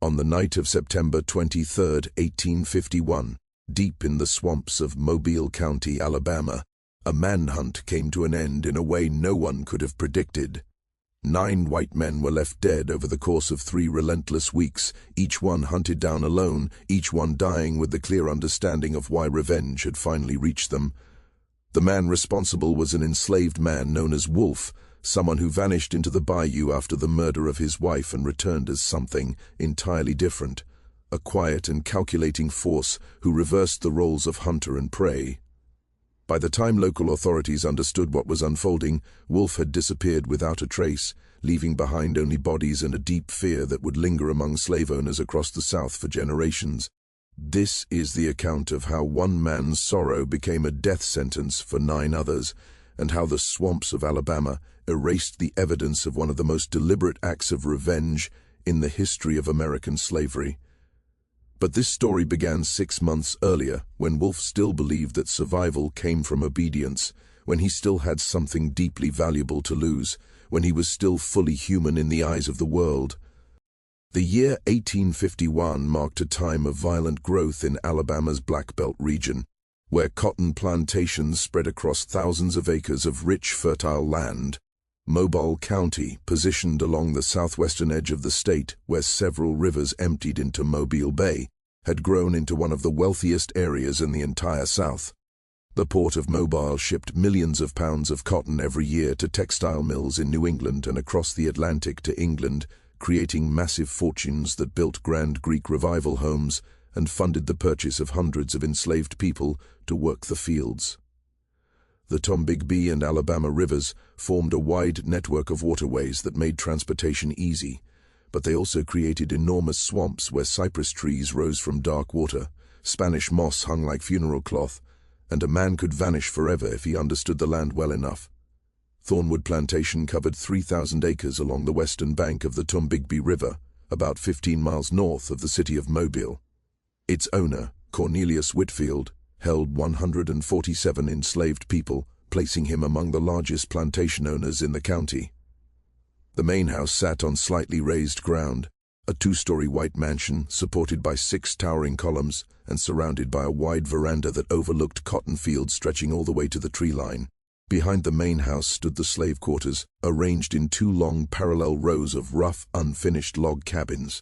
On the night of September 23, 1851, deep in the swamps of Mobile County, Alabama, a manhunt came to an end in a way no one could have predicted. 9 white men were left dead over the course of 3 relentless weeks, each one hunted down alone, each one dying with the clear understanding of why revenge had finally reached them. The man responsible was an enslaved man known as Wolf, someone who vanished into the bayou after the murder of his wife and returned as something entirely different, a quiet and calculating force who reversed the roles of hunter and prey. By the time local authorities understood what was unfolding, Wolf had disappeared without a trace, leaving behind only bodies and a deep fear that would linger among slave owners across the South for generations. This is the account of how one man's sorrow became a death sentence for 9 others, and how the swamps of Alabama erased the evidence of one of the most deliberate acts of revenge in the history of American slavery. But this story began 6 months earlier, when Wolf still believed that survival came from obedience, when he still had something deeply valuable to lose, when he was still fully human in the eyes of the world. The year 1851 marked a time of violent growth in Alabama's Black Belt region, where cotton plantations spread across thousands of acres of rich, fertile land. Mobile County, positioned along the southwestern edge of the state, where several rivers emptied into Mobile Bay, had grown into one of the wealthiest areas in the entire South. The port of Mobile shipped millions of pounds of cotton every year to textile mills in New England and across the Atlantic to England, creating massive fortunes that built grand Greek revival homes and funded the purchase of hundreds of enslaved people to work the fields. The Tombigbee and Alabama rivers formed a wide network of waterways that made transportation easy, but they also created enormous swamps where cypress trees rose from dark water, Spanish moss hung like funeral cloth, and a man could vanish forever if he understood the land well enough. Thornwood Plantation covered 3,000 acres along the western bank of the Tombigbee River, about 15 miles north of the city of Mobile. Its owner, Cornelius Whitfield, held 147 enslaved people, placing him among the largest plantation owners in the county. The main house sat on slightly raised ground, a 2-story white mansion supported by 6 towering columns and surrounded by a wide veranda that overlooked cotton fields stretching all the way to the tree line. Behind the main house stood the slave quarters, arranged in 2 long parallel rows of rough, unfinished log cabins.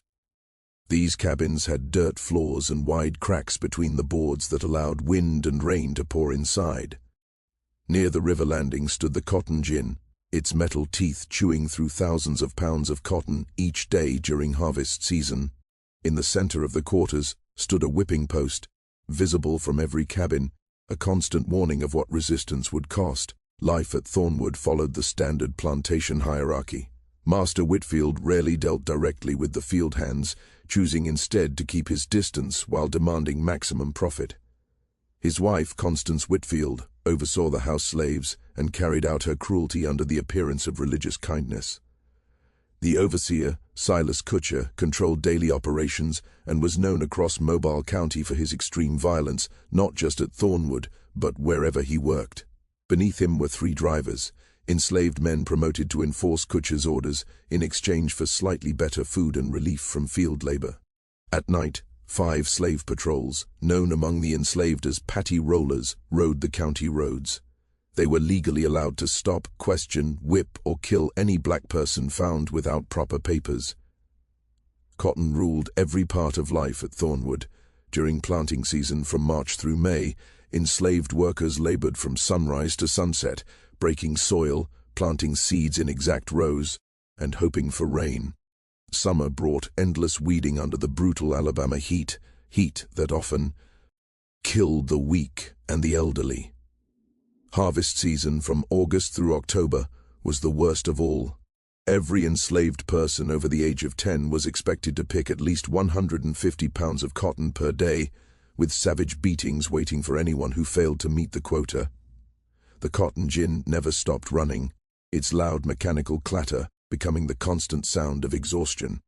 These cabins had dirt floors and wide cracks between the boards that allowed wind and rain to pour inside. Near the river landing stood the cotton gin, its metal teeth chewing through thousands of pounds of cotton each day during harvest season. In the center of the quarters stood a whipping post, visible from every cabin, a constant warning of what resistance would cost. Life at Thornwood followed the standard plantation hierarchy. Master Whitfield rarely dealt directly with the field hands, choosing instead to keep his distance while demanding maximum profit. His wife, Constance Whitfield, oversaw the house slaves and carried out her cruelty under the appearance of religious kindness. The overseer, Silas Kutcher, controlled daily operations and was known across Mobile County for his extreme violence, not just at Thornwood, but wherever he worked. Beneath him were 3 drivers, enslaved men promoted to enforce Kutcher's orders in exchange for slightly better food and relief from field labor. At night, 5 slave patrols, known among the enslaved as patty rollers, rode the county roads. They were legally allowed to stop, question, whip, or kill any black person found without proper papers. Cotton ruled every part of life at Thornwood. During planting season from March through May, enslaved workers labored from sunrise to sunset, breaking soil, planting seeds in exact rows, and hoping for rain. Summer brought endless weeding under the brutal Alabama heat that often killed the weak and the elderly. Harvest season from August through October was the worst of all. Every enslaved person over the age of 10 was expected to pick at least 150 pounds of cotton per day, with savage beatings waiting for anyone who failed to meet the quota. The cotton gin never stopped running, its loud mechanical clatter becoming the constant sound of exhaustion.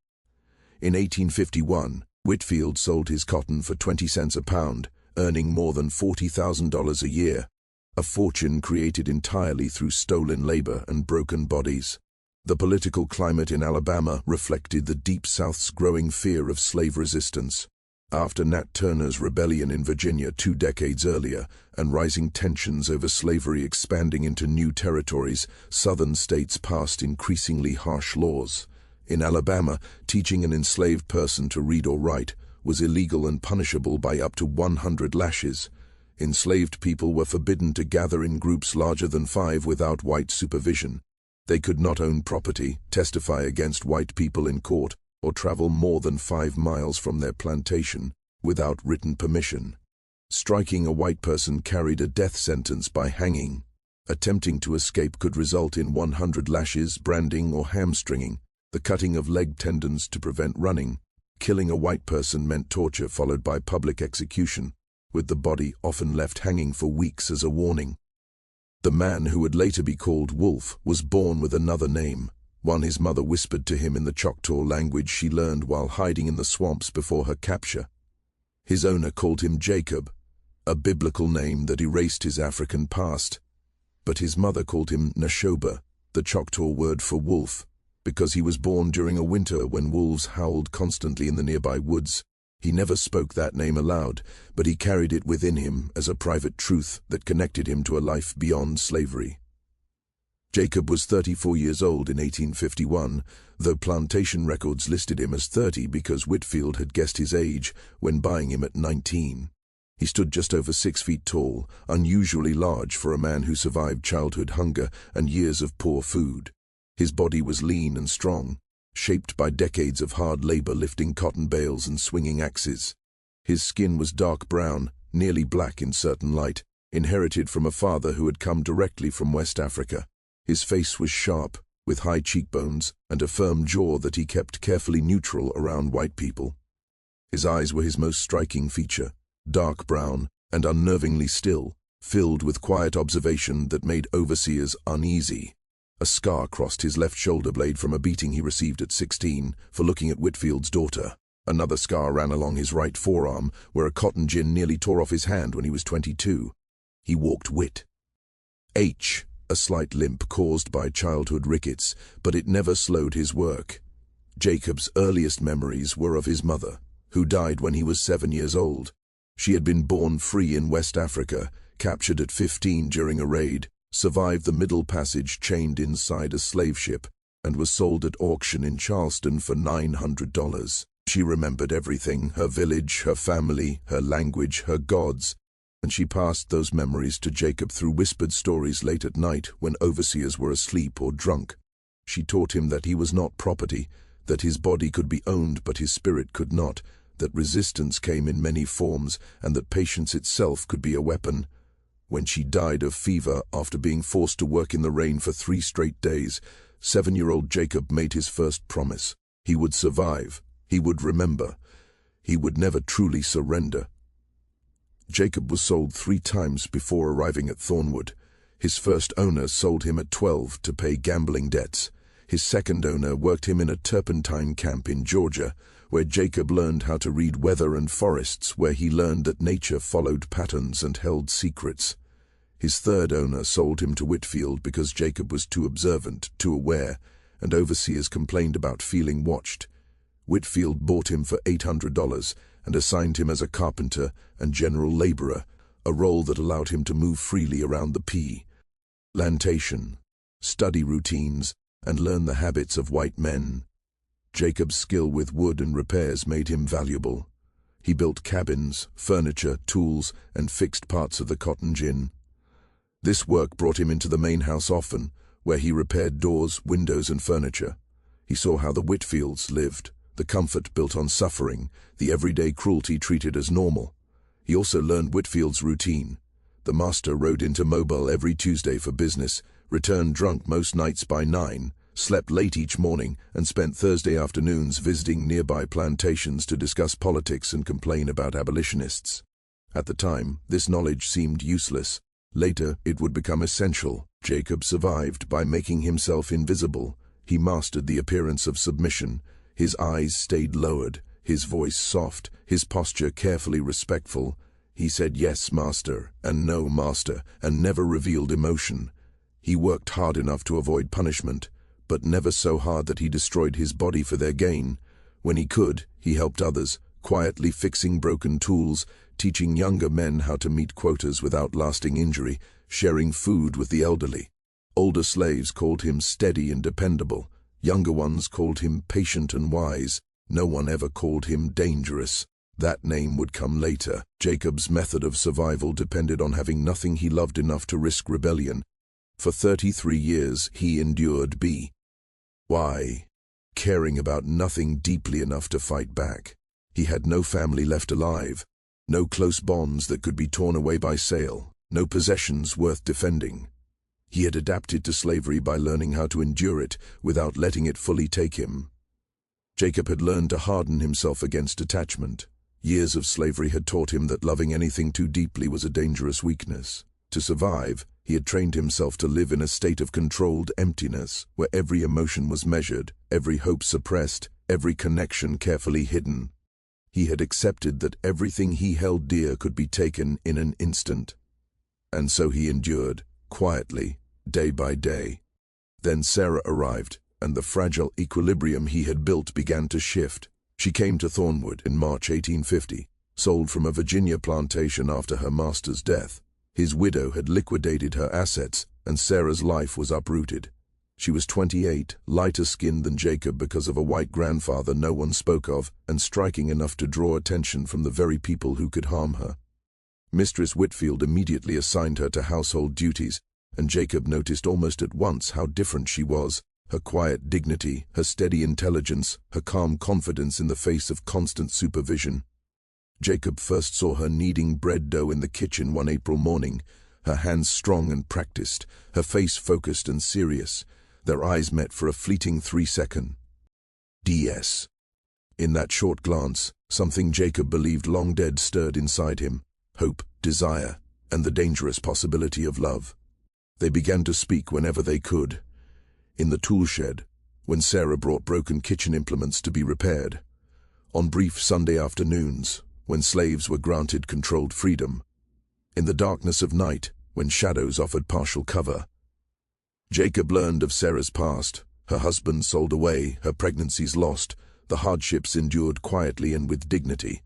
In 1851, Whitfield sold his cotton for 20 cents a pound, earning more than $40,000 a year, a fortune created entirely through stolen labor and broken bodies. The political climate in Alabama reflected the Deep South's growing fear of slave resistance. After Nat Turner's rebellion in Virginia 2 decades earlier and rising tensions over slavery expanding into new territories, Southern states passed increasingly harsh laws. In Alabama, teaching an enslaved person to read or write was illegal and punishable by up to 100 lashes. Enslaved people were forbidden to gather in groups larger than 5 without white supervision. They could not own property, testify against white people in court, or travel more than 5 miles from their plantation without written permission. Striking a white person carried a death sentence by hanging. Attempting to escape could result in 100 lashes, branding, or hamstringing, the cutting of leg tendons to prevent running. Killing a white person meant torture followed by public execution, with the body often left hanging for weeks as a warning. The man who would later be called Wolf was born with another name, one his mother whispered to him in the Choctaw language she learned while hiding in the swamps before her capture. His owner called him Jacob, a biblical name that erased his African past. But his mother called him Nashoba, the Choctaw word for wolf, because he was born during a winter when wolves howled constantly in the nearby woods. He never spoke that name aloud, but he carried it within him as a private truth that connected him to a life beyond slavery. Jacob was 34 years old in 1851, though plantation records listed him as 30 because Whitfield had guessed his age when buying him at 19. He stood just over 6 feet tall, unusually large for a man who survived childhood hunger and years of poor food. His body was lean and strong, shaped by decades of hard labor lifting cotton bales and swinging axes. His skin was dark brown, nearly black in certain light, inherited from a father who had come directly from West Africa. His face was sharp, with high cheekbones and a firm jaw that he kept carefully neutral around white people. His eyes were his most striking feature, dark brown and unnervingly still, filled with quiet observation that made overseers uneasy. A scar crossed his left shoulder blade from a beating he received at 16 for looking at Whitfield's daughter. Another scar ran along his right forearm, where a cotton gin nearly tore off his hand when he was 22. He walked a slight limp caused by childhood rickets, but it never slowed his work. Jacob's earliest memories were of his mother, who died when he was 7 years old. She had been born free in West Africa, captured at 15 during a raid, survived the Middle Passage chained inside a slave ship, and was sold at auction in Charleston for $900. She remembered everything, her village, her family, her language, her gods, and she passed those memories to Jacob through whispered stories late at night when overseers were asleep or drunk. She taught him that he was not property, that his body could be owned but his spirit could not, that resistance came in many forms, and that patience itself could be a weapon. When she died of fever after being forced to work in the rain for 3 straight days, 7-year-old Jacob made his first promise. He would survive. He would remember. He would never truly surrender. Jacob was sold 3 times before arriving at Thornwood. His first owner sold him at 12 to pay gambling debts. His second owner worked him in a turpentine camp in Georgia, where Jacob learned how to read weather and forests, where he learned that nature followed patterns and held secrets. His third owner sold him to Whitfield because Jacob was too observant, too aware, and overseers complained about feeling watched. Whitfield bought him for $800 and assigned him as a carpenter and general laborer, a role that allowed him to move freely around the plantation, study routines, and learn the habits of white men. Jacob's skill with wood and repairs made him valuable. He built cabins, furniture, tools, and fixed parts of the cotton gin. This work brought him into the main house often, where he repaired doors, windows, and furniture. He saw how the Whitfields lived, the comfort built on suffering, the everyday cruelty treated as normal. He also learned Whitfield's routine. The master rode into Mobile every Tuesday for business, returned drunk most nights by 9, slept late each morning, and spent Thursday afternoons visiting nearby plantations to discuss politics and complain about abolitionists. At the time, this knowledge seemed useless. Later, it would become essential. Jacob survived by making himself invisible. He mastered the appearance of submission. His eyes stayed lowered, his voice soft, his posture carefully respectful. He said yes, master, and no, master, and never revealed emotion. He worked hard enough to avoid punishment, but never so hard that he destroyed his body for their gain. When he could, he helped others, quietly fixing broken tools, teaching younger men how to meet quotas without lasting injury, sharing food with the elderly. Older slaves called him steady and dependable. Younger ones called him patient and wise. No one ever called him dangerous. That name would come later. Jacob's method of survival depended on having nothing he loved enough to risk rebellion. For 33 years, he endured Why? Caring about nothing deeply enough to fight back. He had no family left alive, no close bonds that could be torn away by sale, no possessions worth defending. He had adapted to slavery by learning how to endure it without letting it fully take him. Jacob had learned to harden himself against attachment. Years of slavery had taught him that loving anything too deeply was a dangerous weakness. To survive, he had trained himself to live in a state of controlled emptiness, where every emotion was measured, every hope suppressed, every connection carefully hidden. He had accepted that everything he held dear could be taken in an instant. And so he endured, quietly, day by day. Then Sarah arrived, and the fragile equilibrium he had built began to shift. She came to Thornwood in March 1850, sold from a Virginia plantation after her master's death. His widow had liquidated her assets, and Sarah's life was uprooted. She was 28, lighter skinned than Jacob because of a white grandfather no one spoke of, and striking enough to draw attention from the very people who could harm her. Mistress Whitfield immediately assigned her to household duties, and Jacob noticed almost at once how different she was. Her quiet dignity, her steady intelligence, her calm confidence in the face of constant supervision. Jacob first saw her kneading bread dough in the kitchen one April morning, her hands strong and practiced, her face focused and serious. Their eyes met for a fleeting 3-second. DS. In that short glance, something Jacob believed long dead stirred inside him: hope, desire, and the dangerous possibility of love. They began to speak whenever they could. In the tool shed, when Sarah brought broken kitchen implements to be repaired. On brief Sunday afternoons, when slaves were granted controlled freedom. In the darkness of night, when shadows offered partial cover. Jacob learned of Sarah's past, her husband sold away, her pregnancies lost, the hardships endured quietly and with dignity.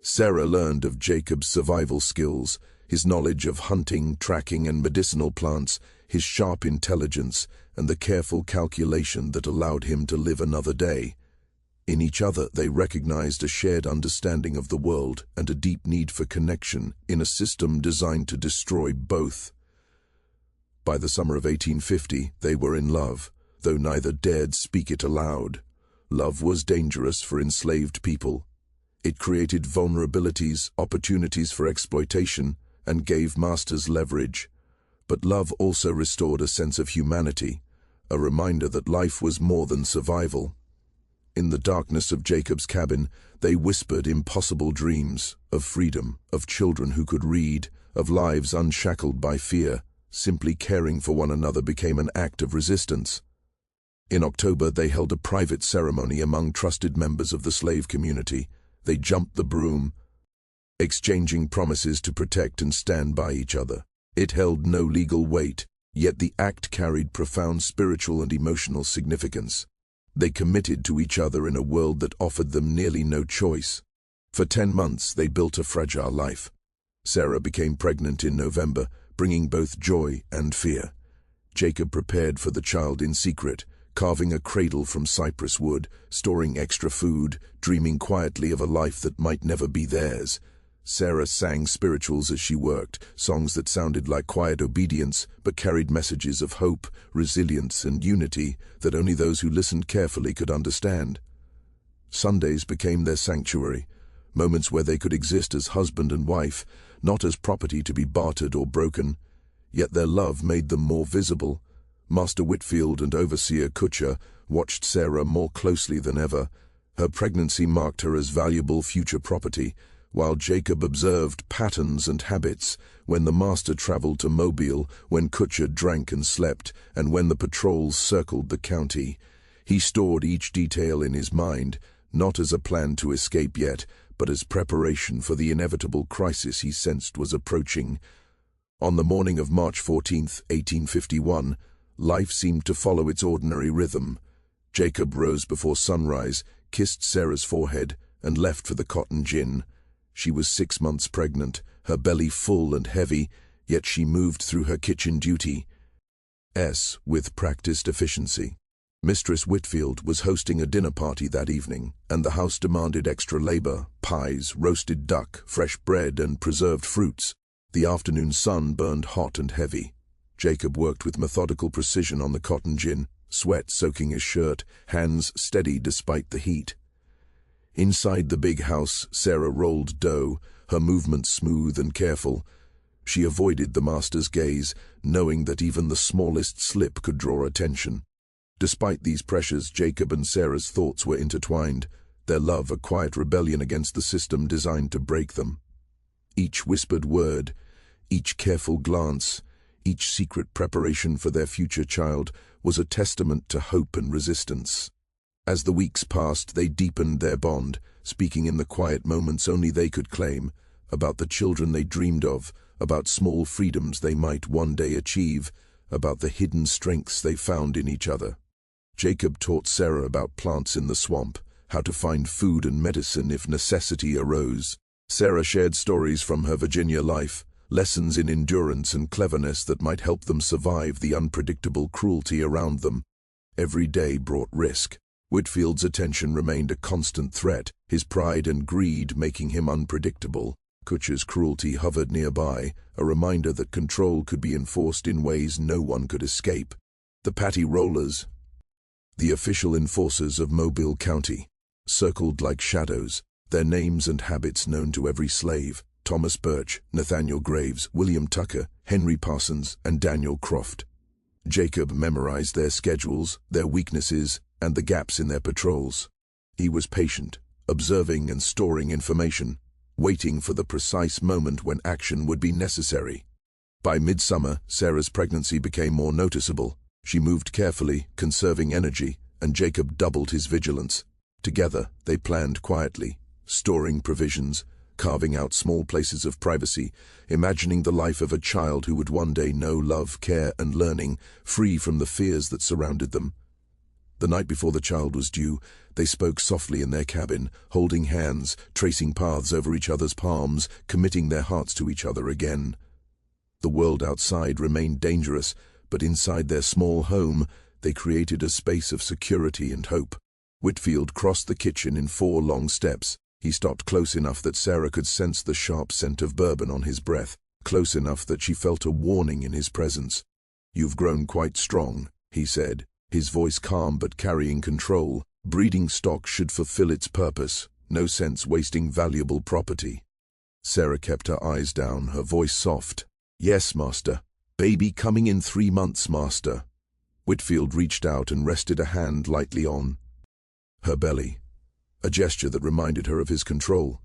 Sarah learned of Jacob's survival skills, his knowledge of hunting, tracking, and medicinal plants, his sharp intelligence, and the careful calculation that allowed him to live another day. In each other they recognized a shared understanding of the world and a deep need for connection in a system designed to destroy both. By the summer of 1850, they were in love, though neither dared speak it aloud. Love was dangerous for enslaved people. It created vulnerabilities, opportunities for exploitation, and gave masters leverage. But love also restored a sense of humanity, a reminder that life was more than survival. In the darkness of Jacob's cabin, they whispered impossible dreams of freedom, of children who could read, of lives unshackled by fear. Simply caring for one another became an act of resistance. In October, they held a private ceremony among trusted members of the slave community. They jumped the broom, exchanging promises to protect and stand by each other. It held no legal weight, yet the act carried profound spiritual and emotional significance. They committed to each other in a world that offered them nearly no choice. For 10 months they built a fragile life. Sarah became pregnant in November, bringing both joy and fear. Jacob prepared for the child in secret, carving a cradle from cypress wood, storing extra food, dreaming quietly of a life that might never be theirs. Sarah sang spirituals as she worked, songs that sounded like quiet obedience but carried messages of hope, resilience, and unity that only those who listened carefully could understand. Sundays became their sanctuary, moments where they could exist as husband and wife, not as property to be bartered or broken. Yet their love made them more visible. Master Whitfield and Overseer Kutcher watched Sarah more closely than ever. Her pregnancy marked her as valuable future property, while Jacob observed patterns and habits: when the master traveled to Mobile, when Kutcher drank and slept, and when the patrols circled the county. He stored each detail in his mind, not as a plan to escape yet, but as preparation for the inevitable crisis he sensed was approaching. On the morning of March 14, 1851, Life seemed to follow its ordinary rhythm. Jacob rose before sunrise, kissed Sarah's forehead, and left for the cotton gin. She was 6 months pregnant, her belly full and heavy, yet she moved through her kitchen duty with practiced efficiency. Mistress Whitfield was hosting a dinner party that evening, and the house demanded extra labor: pies, roasted duck, fresh bread, and preserved fruits. The afternoon sun burned hot and heavy. Jacob worked with methodical precision on the cotton gin, sweat soaking his shirt, hands steady despite the heat. Inside the big house, Sarah rolled dough, her movements smooth and careful. She avoided the master's gaze, knowing that even the smallest slip could draw attention. Despite these pressures, Jacob and Sarah's thoughts were intertwined, their love a quiet rebellion against the system designed to break them. Each whispered word, each careful glance, each secret preparation for their future child was a testament to hope and resistance. As the weeks passed, they deepened their bond, speaking in the quiet moments only they could claim, about the children they dreamed of, about small freedoms they might one day achieve, about the hidden strengths they found in each other. Jacob taught Sarah about plants in the swamp, how to find food and medicine if necessity arose. Sarah shared stories from her Virginia life, lessons in endurance and cleverness that might help them survive the unpredictable cruelty around them. Every day brought risk. Whitfield's attention remained a constant threat, his pride and greed making him unpredictable. Kutcher's cruelty hovered nearby, a reminder that control could be enforced in ways no one could escape. The Patty Rollers, the official enforcers of Mobile County, circled like shadows, their names and habits known to every slave: Thomas Birch, Nathaniel Graves, William Tucker, Henry Parsons, and Daniel Croft. Jacob memorized their schedules, their weaknesses, and the gaps in their patrols. He was patient, observing and storing information, waiting for the precise moment when action would be necessary. By midsummer, Sarah's pregnancy became more noticeable. She moved carefully, conserving energy, and Jacob doubled his vigilance. Together, they planned quietly, storing provisions, carving out small places of privacy, imagining the life of a child who would one day know love, care, and learning, free from the fears that surrounded them. The night before the child was due, they spoke softly in their cabin, holding hands, tracing paths over each other's palms, committing their hearts to each other again. The world outside remained dangerous, but inside their small home, they created a space of security and hope. Whitfield crossed the kitchen in 4 long steps. He stopped close enough that Sarah could sense the sharp scent of bourbon on his breath, close enough that she felt a warning in his presence. "You've grown quite strong," he said, his voice calm but carrying control. Breeding stock should fulfill its purpose, no sense wasting valuable property. Sarah kept her eyes down, her voice soft. "Yes, master. Baby coming in 3 months, master." Whitfield reached out and rested a hand lightly on her belly, a gesture that reminded her of his control.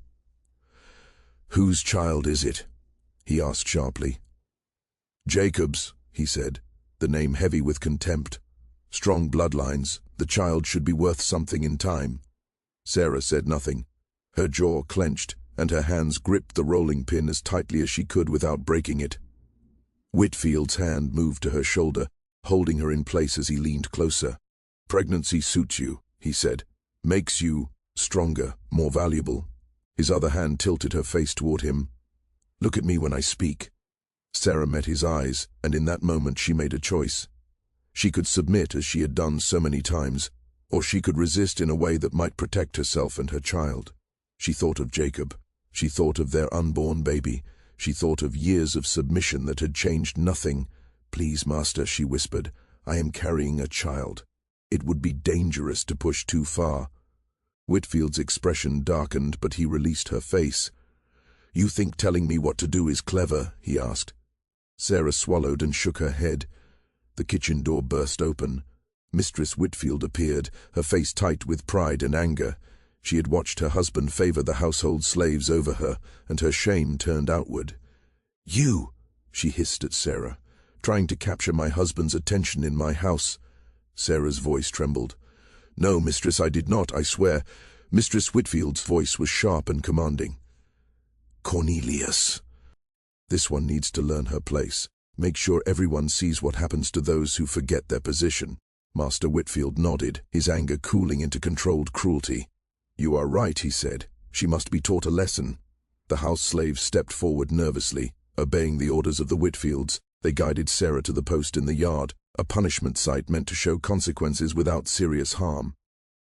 "Whose child is it?" he asked sharply. "Jacob's," he said, the name heavy with contempt. "Strong bloodlines, the child should be worth something in time." Sarah said nothing. Her jaw clenched, and her hands gripped the rolling pin as tightly as she could without breaking it. Whitfield's hand moved to her shoulder, holding her in place as he leaned closer. "Pregnancy suits you," he said. "Makes you stronger, more valuable." His other hand tilted her face toward him. "Look at me when I speak." Sarah met his eyes, and in that moment she made a choice. She could submit as she had done so many times, or she could resist in a way that might protect herself and her child. She thought of Jacob. She thought of their unborn baby. She thought of years of submission that had changed nothing. "Please, master," she whispered, "I am carrying a child. It would be dangerous to push too far." Whitfield's expression darkened, but he released her face. "You think telling me what to do is clever?" he asked. Sarah swallowed and shook her head. The kitchen door burst open. Mistress Whitfield appeared, her face tight with pride and anger. She had watched her husband favor the household slaves over her, and her shame turned outward. "You!" she hissed at Sarah. "Trying to capture my husband's attention in my house." Sarah's voice trembled. "No, mistress, I did not, I swear." Mistress Whitfield's voice was sharp and commanding. "Cornelius. This one needs to learn her place. Make sure everyone sees what happens to those who forget their position. Master Whitfield nodded, his anger cooling into controlled cruelty. You are right, he said. She must be taught a lesson. The house slaves stepped forward nervously, obeying the orders of the Whitfields. They guided Sarah to the post in the yard, a punishment site meant to show consequences without serious harm.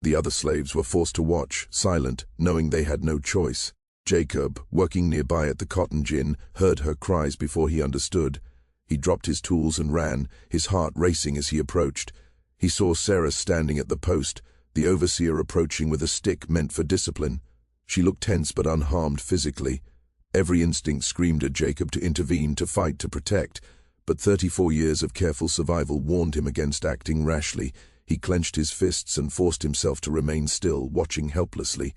The other slaves were forced to watch, silent, knowing they had no choice. Jacob, working nearby at the cotton gin, heard her cries before he understood. He dropped his tools and ran, his heart racing as he approached. He saw Sarah standing at the post, the overseer approaching with a stick meant for discipline. She looked tense but unharmed physically. Every instinct screamed at Jacob to intervene, to fight, to protect. But 34 years of careful survival warned him against acting rashly. He clenched his fists and forced himself to remain still, watching helplessly.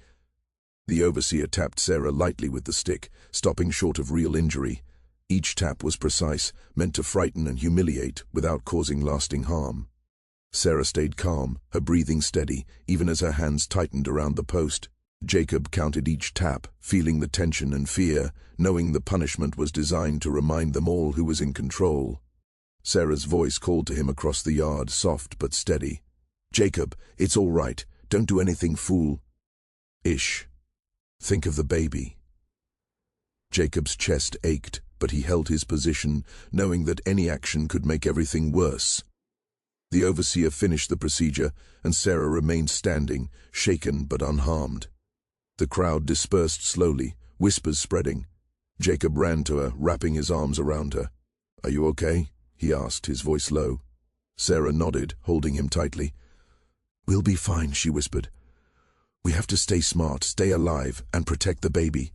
The overseer tapped Sarah lightly with the stick, stopping short of real injury. Each tap was precise, meant to frighten and humiliate without causing lasting harm. Sarah stayed calm, her breathing steady, even as her hands tightened around the post. Jacob counted each tap, feeling the tension and fear, knowing the punishment was designed to remind them all who was in control. Sarah's voice called to him across the yard, soft but steady. Jacob, it's all right. Don't do anything fool-ish. Think of the baby. Jacob's chest ached, but he held his position, knowing that any action could make everything worse. The overseer finished the procedure, and Sarah remained standing, shaken but unharmed. The crowd dispersed slowly, whispers spreading. Jacob ran to her, wrapping his arms around her. Are you okay? He asked, his voice low. Sarah nodded, holding him tightly. We'll be fine, she whispered. We have to stay smart, stay alive, and protect the baby.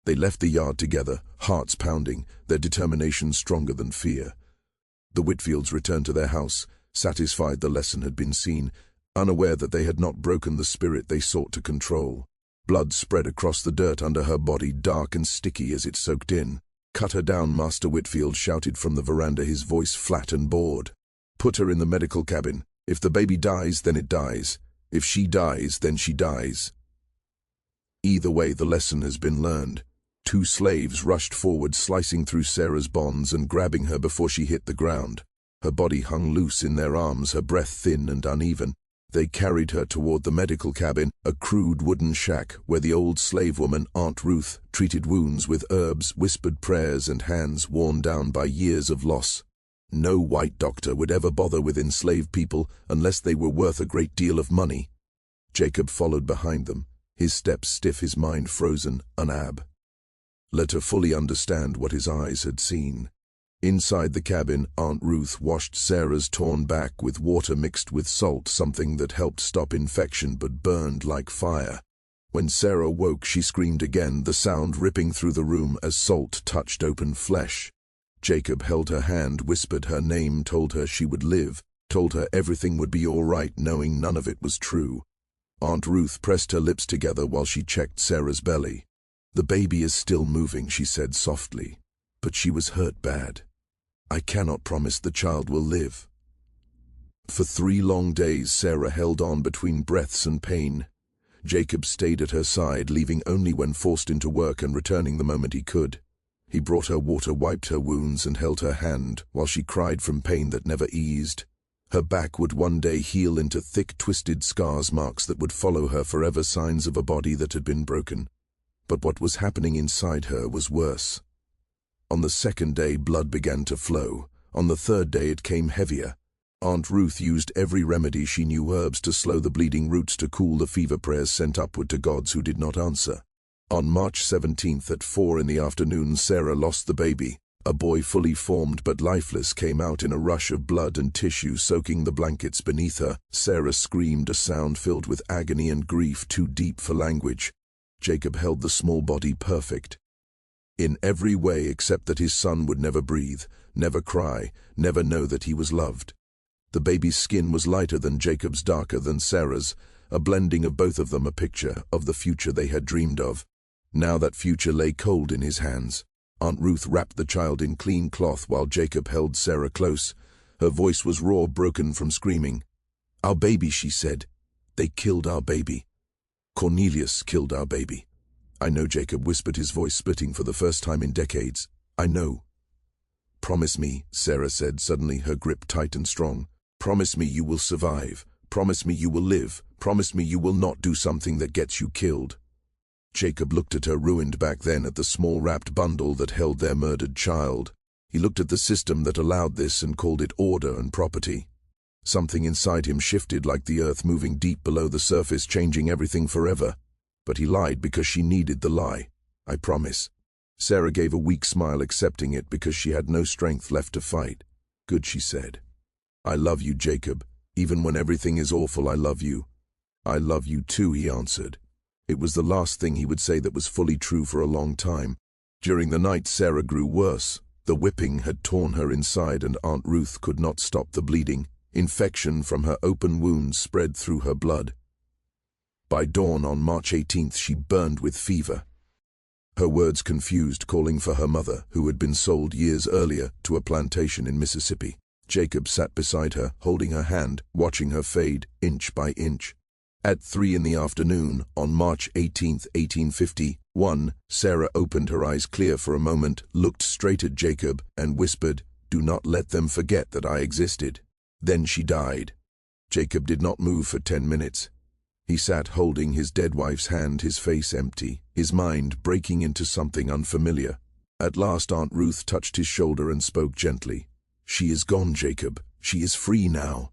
They left the yard together, hearts pounding, their determination stronger than fear. The Whitfields returned to their house, satisfied the lesson had been seen, unaware that they had not broken the spirit they sought to control. Blood spread across the dirt under her body, dark and sticky as it soaked in. Cut her down, Master Whitfield shouted from the veranda, his voice flat and bored. Put her in the medical cabin. If the baby dies, then it dies. If she dies, then she dies. Either way, the lesson has been learned. 2 slaves rushed forward, slicing through Sarah's bonds and grabbing her before she hit the ground. Her body hung loose in their arms, her breath thin and uneven. They carried her toward the medical cabin, a crude wooden shack where the old slave woman, Aunt Ruth, treated wounds with herbs, whispered prayers, and hands worn down by years of loss. No white doctor would ever bother with enslaved people unless they were worth a great deal of money. Jacob followed behind them, his steps stiff, his mind frozen, unab. Let her fully understand what his eyes had seen. Inside the cabin, Aunt Ruth washed Sarah's torn back with water mixed with salt, something that helped stop infection but burned like fire. When Sarah woke, she screamed again, the sound ripping through the room as salt touched open flesh. Jacob held her hand, whispered her name, told her she would live, told her everything would be all right, knowing none of it was true. Aunt Ruth pressed her lips together while she checked Sarah's belly. The baby is still moving, she said softly, but she was hurt bad. I cannot promise the child will live. For 3 long days, Sarah held on between breaths and pain. Jacob stayed at her side, leaving only when forced into work and returning the moment he could. He brought her water, wiped her wounds, and held her hand while she cried from pain that never eased. Her back would one day heal into thick, twisted scars, marks that would follow her forever, signs of a body that had been broken. But what was happening inside her was worse. On the 2nd day, blood began to flow. On the 3rd day, it came heavier. Aunt Ruth used every remedy she knew, herbs to slow the bleeding, roots to cool the fever, prayers sent upward to gods who did not answer. On March 17th at 4 in the afternoon, Sarah lost the baby. A boy fully formed but lifeless came out in a rush of blood and tissue soaking the blankets beneath her. Sarah screamed, a sound filled with agony and grief too deep for language. Jacob held the small body perfect, in every way except that his son would never breathe, never cry, never know that he was loved. The baby's skin was lighter than Jacob's, darker than Sarah's, a blending of both of them, a picture of the future they had dreamed of. Now that future lay cold in his hands. Aunt Ruth wrapped the child in clean cloth while Jacob held Sarah close. Her voice was raw, broken from screaming. Our baby, she said. They killed our baby. Cornelius killed our baby. I know, Jacob whispered, his voice splitting for the first time in decades. I know. "Promise me," Sarah said, suddenly her grip tight and strong. "Promise me you will survive. Promise me you will live. Promise me you will not do something that gets you killed." Jacob looked at her, ruined back then, at the small wrapped bundle that held their murdered child. He looked at the system that allowed this and called it order and property. Something inside him shifted like the earth moving deep below the surface, changing everything forever. But he lied because she needed the lie. "I promise." Sarah gave a weak smile, accepting it because she had no strength left to fight. "Good," she said. "I love you, Jacob. Even when everything is awful, I love you." "I love you too," he answered. It was the last thing he would say that was fully true for a long time. During the night, Sarah grew worse. The whipping had torn her inside, and Aunt Ruth could not stop the bleeding. Infection from her open wounds spread through her blood. By dawn on March 18th, she burned with fever. Her words confused, calling for her mother, who had been sold years earlier to a plantation in Mississippi. Jacob sat beside her, holding her hand, watching her fade inch by inch. At 3 in the afternoon, on March 18, 1851, Sarah opened her eyes clear for a moment, looked straight at Jacob, and whispered, "Do not let them forget that I existed." Then she died. Jacob did not move for 10 minutes. He sat holding his dead wife's hand, his face empty, his mind breaking into something unfamiliar. At last Aunt Ruth touched his shoulder and spoke gently. "She is gone, Jacob. She is free now."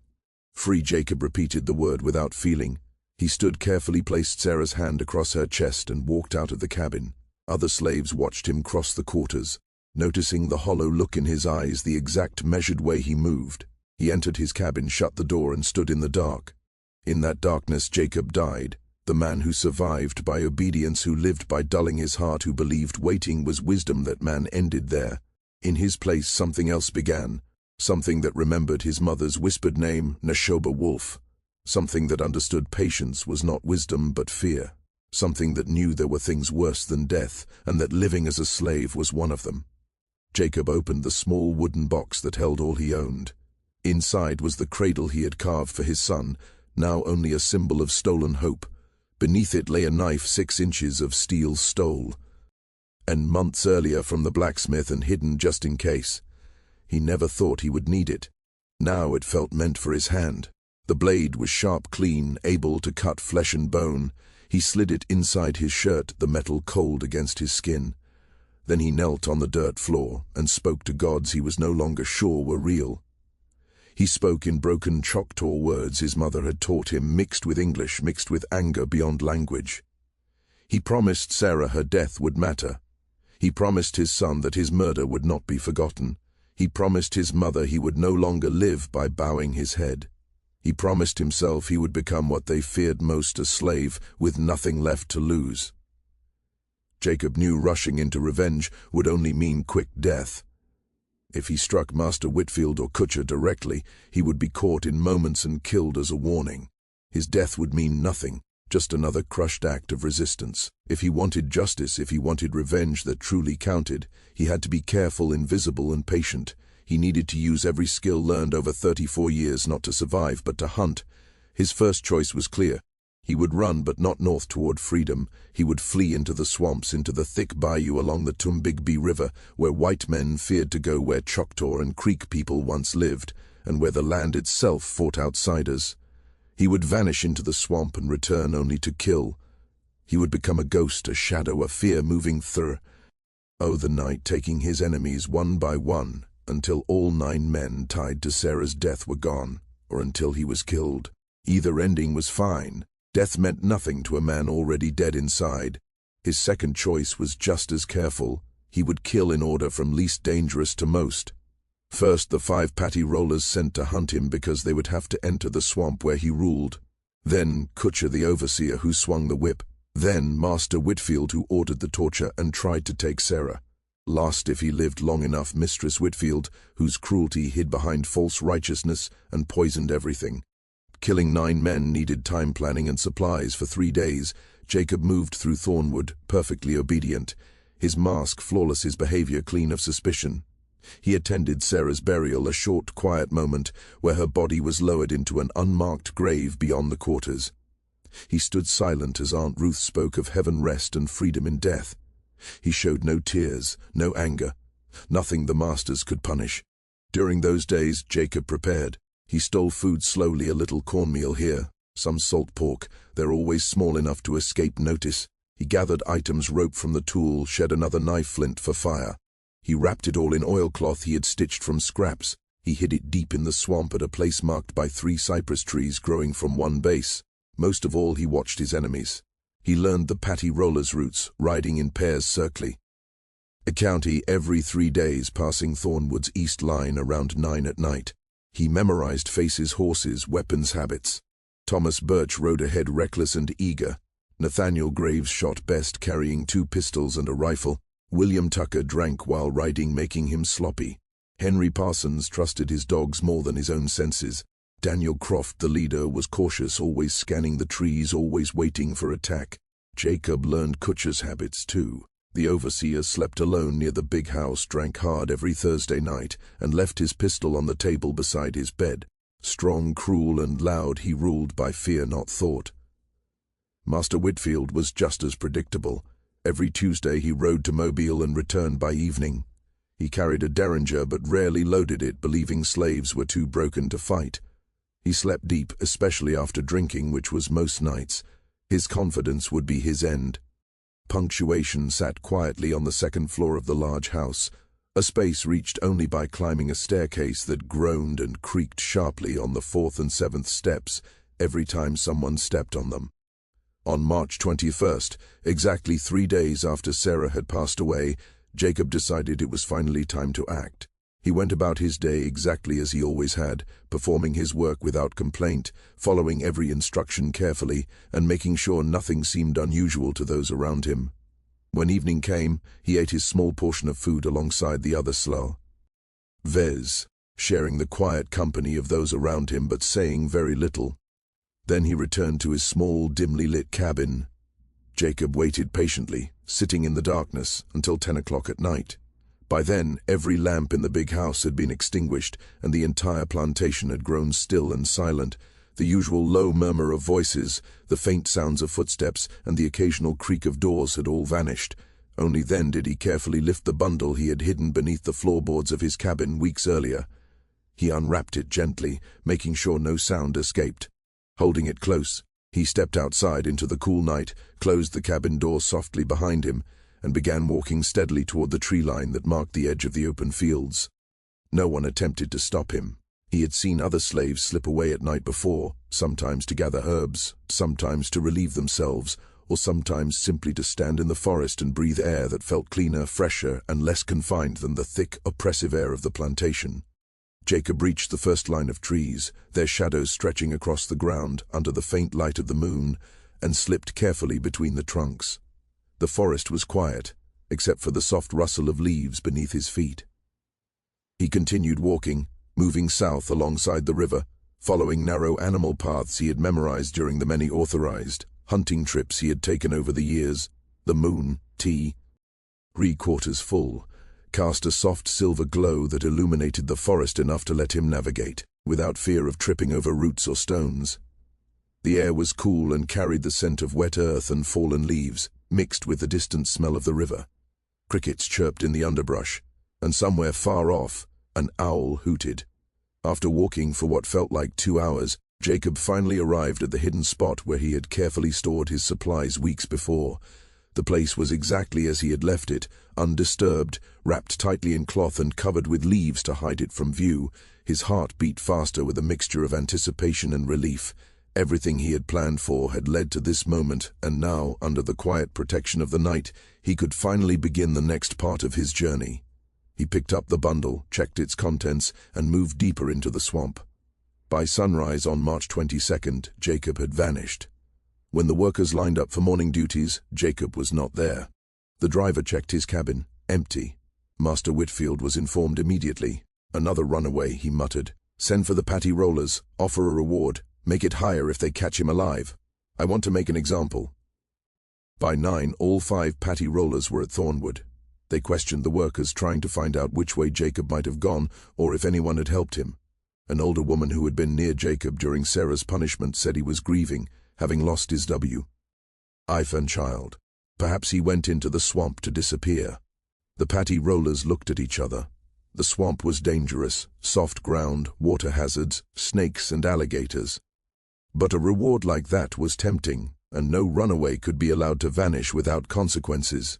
Free, Jacob repeated the word without feeling. He stood carefully, placed Sarah's hand across her chest, and walked out of the cabin. Other slaves watched him cross the quarters, noticing the hollow look in his eyes, the exact measured way he moved. He entered his cabin, shut the door, and stood in the dark. In that darkness, Jacob died, the man who survived by obedience, who lived by dulling his heart, who believed waiting was wisdom, that man ended there. In his place, something else began, something that remembered his mother's whispered name, Nashoba Wolf. Something that understood patience was not wisdom but fear. Something that knew there were things worse than death, and that living as a slave was one of them. Jacob opened the small wooden box that held all he owned. Inside was the cradle he had carved for his son, now only a symbol of stolen hope. Beneath it lay a knife 6 inches of steel stole, and months earlier from the blacksmith, and hidden just in case. He never thought he would need it. Now it felt meant for his hand. The blade was sharp, clean, able to cut flesh and bone. He slid it inside his shirt, the metal cold against his skin. Then he knelt on the dirt floor and spoke to gods he was no longer sure were real. He spoke in broken Choctaw words his mother had taught him, mixed with English, mixed with anger beyond language. He promised Sarah her death would matter. He promised his son that his murder would not be forgotten. He promised his mother he would no longer live by bowing his head. He promised himself he would become what they feared most, a slave with nothing left to lose. Jacob knew rushing into revenge would only mean quick death. If he struck Master Whitfield or Kutcher directly, he would be caught in moments and killed as a warning. His death would mean nothing, just another crushed act of resistance. If he wanted justice, if he wanted revenge that truly counted, he had to be careful, invisible, and patient. He needed to use every skill learned over 34 years, not to survive, but to hunt. His first choice was clear. He would run, but not north toward freedom. He would flee into the swamps, into the thick bayou along the Tombigbee River, where white men feared to go, where Choctaw and Creek people once lived, and where the land itself fought outsiders. He would vanish into the swamp and return only to kill. He would become a ghost, a shadow, a fear moving through. Oh, the night, taking his enemies one by one, until all 9 men tied to Sarah's death were gone, or until he was killed. Either ending was fine. Death meant nothing to a man already dead inside. His second choice was just as careful. He would kill in order from least dangerous to most. First, the 5 patty rollers sent to hunt him because they would have to enter the swamp where he ruled. Then Kutcher, the overseer who swung the whip. Then Master Whitfield, who ordered the torture and tried to take Sarah. Last, if he lived long enough, Mistress Whitfield, whose cruelty hid behind false righteousness and poisoned everything. Killing 9 men needed time, planning, and supplies. For 3 days, Jacob moved through Thornwood, perfectly obedient, his mask flawless, his behavior clean of suspicion. He attended Sarah's burial, a short, quiet moment where her body was lowered into an unmarked grave beyond the quarters. He stood silent as Aunt Ruth spoke of heaven rest and freedom in death. He showed no tears, no anger, nothing the masters could punish. During those days, Jacob prepared. He stole food slowly, a little cornmeal here, some salt pork. They're always small enough to escape notice. He gathered items, rope from the tool, shed another knife flint for fire. He wrapped it all in oilcloth he had stitched from scraps. He hid it deep in the swamp at a place marked by 3 cypress trees growing from one base. Most of all, he watched his enemies. He learned the patty rollers' routes, riding in pairs circly. A county every 3 days, passing Thornwood's east line around 9 at night. He memorized faces, horses, weapons, habits. Thomas Birch rode ahead, reckless and eager. Nathaniel Graves shot best, carrying 2 pistols and a rifle. William Tucker drank while riding, making him sloppy. Henry Parsons trusted his dogs more than his own senses. Daniel Croft, the leader, was cautious, always scanning the trees, always waiting for attack. Jacob learned Kutcher's habits too. The overseer slept alone near the big house, drank hard every Thursday night, and left his pistol on the table beside his bed. Strong, cruel, and loud, he ruled by fear, not thought. Master Whitfield was just as predictable. Every Tuesday he rode to Mobile and returned by evening. He carried a derringer but rarely loaded it, believing slaves were too broken to fight. He slept deep, especially after drinking, which was most nights. His confidence would be his end. Punctuation sat quietly on the 2nd floor of the large house, a space reached only by climbing a staircase that groaned and creaked sharply on the 4th and 7th steps every time someone stepped on them. On March 21st, exactly 3 days after Sarah had passed away, Jacob decided it was finally time to act. He went about his day exactly as he always had, performing his work without complaint, following every instruction carefully, and making sure nothing seemed unusual to those around him. When evening came, he ate his small portion of food alongside the other slow Vez, sharing the quiet company of those around him but saying very little. Then he returned to his small, dimly lit cabin. Jacob waited patiently, sitting in the darkness, until 10 o'clock at night. By then, every lamp in the big house had been extinguished, and the entire plantation had grown still and silent. The usual low murmur of voices, the faint sounds of footsteps, and the occasional creak of doors had all vanished. Only then did he carefully lift the bundle he had hidden beneath the floorboards of his cabin weeks earlier. He unwrapped it gently, making sure no sound escaped. Holding it close, he stepped outside into the cool night, closed the cabin door softly behind him, and began walking steadily toward the tree line that marked the edge of the open fields. No one attempted to stop him. He had seen other slaves slip away at night before, sometimes to gather herbs, sometimes to relieve themselves, or sometimes simply to stand in the forest and breathe air that felt cleaner, fresher, and less confined than the thick, oppressive air of the plantation. Jacob reached the first line of trees, their shadows stretching across the ground under the faint light of the moon, and slipped carefully between the trunks. The forest was quiet, except for the soft rustle of leaves beneath his feet. He continued walking, moving south alongside the river, following narrow animal paths he had memorized during the many authorized hunting trips he had taken over the years. The moon, 3/4 full, cast a soft silver glow that illuminated the forest enough to let him navigate, without fear of tripping over roots or stones. The air was cool and carried the scent of wet earth and fallen leaves, mixed with the distant smell of the river. Crickets chirped in the underbrush, and somewhere far off, an owl hooted. After walking for what felt like 2 hours, Jacob finally arrived at the hidden spot where he had carefully stored his supplies weeks before. The place was exactly as he had left it, undisturbed, wrapped tightly in cloth and covered with leaves to hide it from view. His heart beat faster with a mixture of anticipation and relief. Everything he had planned for had led to this moment, and now, under the quiet protection of the night, he could finally begin the next part of his journey. He picked up the bundle, checked its contents, and moved deeper into the swamp. By sunrise on March 22nd, Jacob had vanished. When the workers lined up for morning duties, Jacob was not there. The driver checked his cabin, empty. Master Whitfield was informed immediately. "Another runaway," he muttered. "Send for the patty rollers, offer a reward, make it higher if they catch him alive. I want to make an example." By 9, all 5 patty rollers were at Thornwood. They questioned the workers, trying to find out which way Jacob might have gone, or if anyone had helped him. An older woman who had been near Jacob during Sarah's punishment said he was grieving, having lost his wife and child. Perhaps he went into the swamp to disappear. The patty rollers looked at each other. The swamp was dangerous, soft ground, water hazards, snakes and alligators. But a reward like that was tempting, and no runaway could be allowed to vanish without consequences.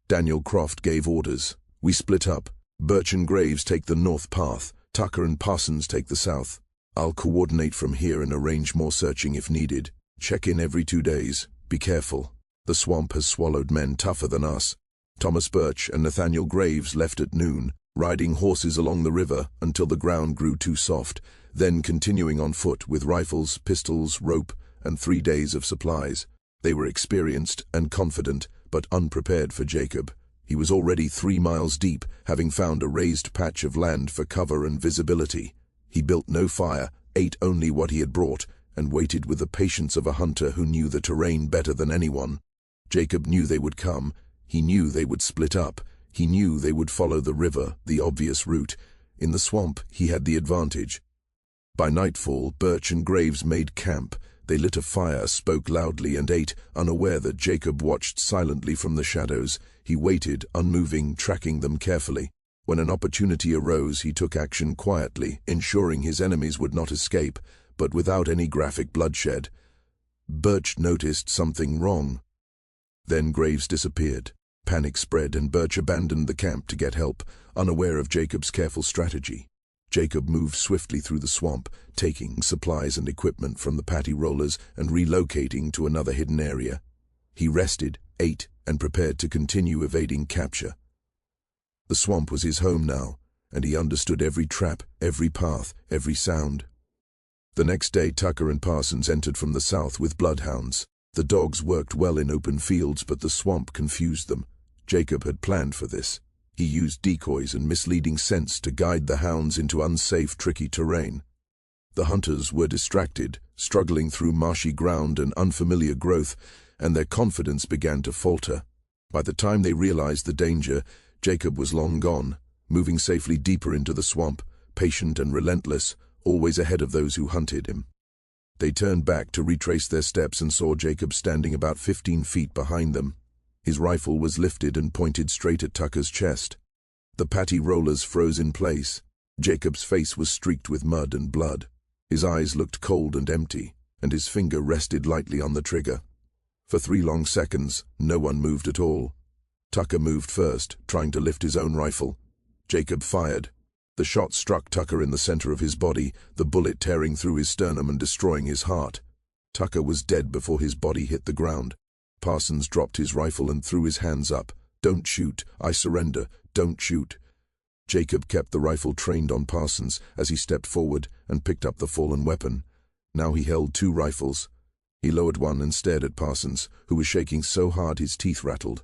Daniel Croft gave orders. We split up. Birch and Graves take the north path. Tucker and Parsons take the south. I'll coordinate from here and arrange more searching if needed. Check in every 2 days. Be careful. The swamp has swallowed men tougher than us. Thomas Birch and Nathaniel Graves left at noon, riding horses along the river until the ground grew too soft, then continuing on foot with rifles, pistols, rope, and 3 days of supplies. They were experienced and confident, but unprepared for Jacob. He was already 3 miles deep, having found a raised patch of land for cover and visibility. He built no fire, ate only what he had brought, and waited with the patience of a hunter who knew the terrain better than anyone. Jacob knew they would come. He knew they would split up. He knew they would follow the river, the obvious route. In the swamp, he had the advantage. By nightfall, Birch and Graves made camp. They lit a fire, spoke loudly, and ate, unaware that Jacob watched silently from the shadows. He waited, unmoving, tracking them carefully. When an opportunity arose, he took action quietly, ensuring his enemies would not escape, but without any graphic bloodshed. Birch noticed something wrong. Then Graves disappeared. Panic spread, and Birch abandoned the camp to get help, unaware of Jacob's careful strategy. Jacob moved swiftly through the swamp, taking supplies and equipment from the patty rollers and relocating to another hidden area. He rested, ate, and prepared to continue evading capture. The swamp was his home now, and he understood every trap, every path, every sound. The next day, Tucker and Parsons entered from the south with bloodhounds. The dogs worked well in open fields, but the swamp confused them. Jacob had planned for this. He used decoys and misleading scents to guide the hounds into unsafe, tricky terrain. The hunters were distracted, struggling through marshy ground and unfamiliar growth, and their confidence began to falter. By the time they realized the danger, Jacob was long gone, moving safely deeper into the swamp, patient and relentless, always ahead of those who hunted him. They turned back to retrace their steps and saw Jacob standing about 15 feet behind them. His rifle was lifted and pointed straight at Tucker's chest. The patty rollers froze in place. Jacob's face was streaked with mud and blood. His eyes looked cold and empty, and his finger rested lightly on the trigger. For 3 long seconds, no one moved at all. Tucker moved first, trying to lift his own rifle. Jacob fired. The shot struck Tucker in the center of his body, the bullet tearing through his sternum and destroying his heart. Tucker was dead before his body hit the ground. Parsons dropped his rifle and threw his hands up. "Don't shoot. I surrender. Don't shoot." Jacob kept the rifle trained on Parsons as he stepped forward and picked up the fallen weapon. Now he held 2 rifles. He lowered one and stared at Parsons, who was shaking so hard his teeth rattled.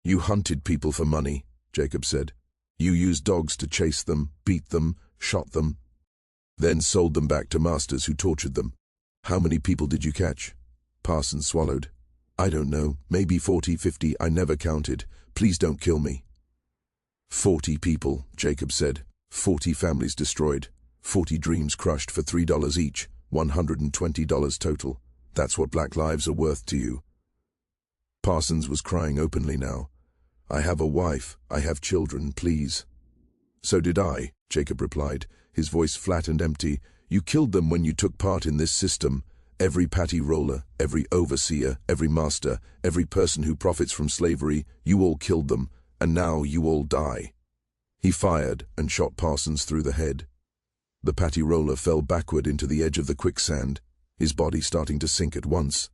"You hunted people for money," Jacob said. "You used dogs to chase them, beat them, shot them, then sold them back to masters who tortured them. How many people did you catch?" Parsons swallowed. "I don't know, maybe 40, 50, I never counted. Please don't kill me." 40 people, Jacob said. 40 families destroyed. 40 dreams crushed for $3 each, $120 total. That's what black lives are worth to you. Parsons was crying openly now. "I have a wife, I have children, please." "So did I," Jacob replied, his voice flat and empty. "You killed them when you took part in this system. Every patty roller, every overseer, every master, every person who profits from slavery, you all killed them, and now you all die." He fired and shot Parsons through the head. The patty roller fell backward into the edge of the quicksand, his body starting to sink at once.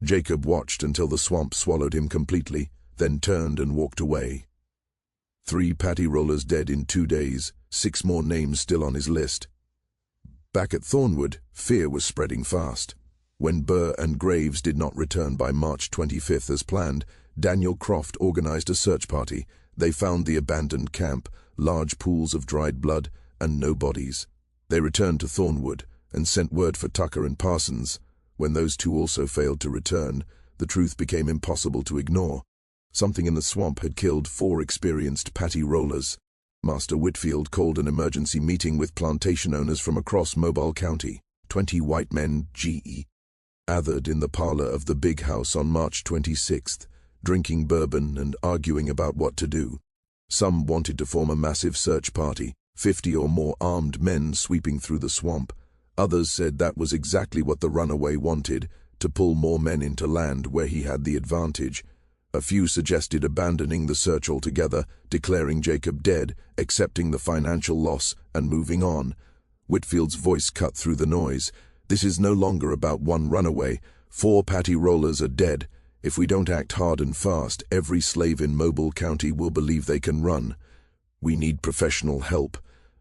Jacob watched until the swamp swallowed him completely, then turned and walked away. 3 patty rollers dead in 2 days, 6 more names still on his list. Back at Thornwood, fear was spreading fast. When Burr and Graves did not return by March 25th as planned, Daniel Croft organized a search party. They found the abandoned camp, large pools of dried blood, and no bodies. They returned to Thornwood and sent word for Tucker and Parsons. When those 2 also failed to return, the truth became impossible to ignore. Something in the swamp had killed 4 experienced patty rollers. Master Whitfield called an emergency meeting with plantation owners from across Mobile County. 20 white men, GE, gathered in the parlor of the big house on March 26th. drinking bourbon and arguing about what to do. Some wanted to form a massive search party, 50 or more armed men sweeping through the swamp. Others said that was exactly what the runaway wanted, to pull more men into land where he had the advantage. A few suggested abandoning the search altogether, declaring Jacob dead, accepting the financial loss, and moving on. Whitfield's voice cut through the noise. This is no longer about one runaway. 4 patty rollers are dead. If we don't act hard and fast, every slave in Mobile County will believe they can run. We need professional help.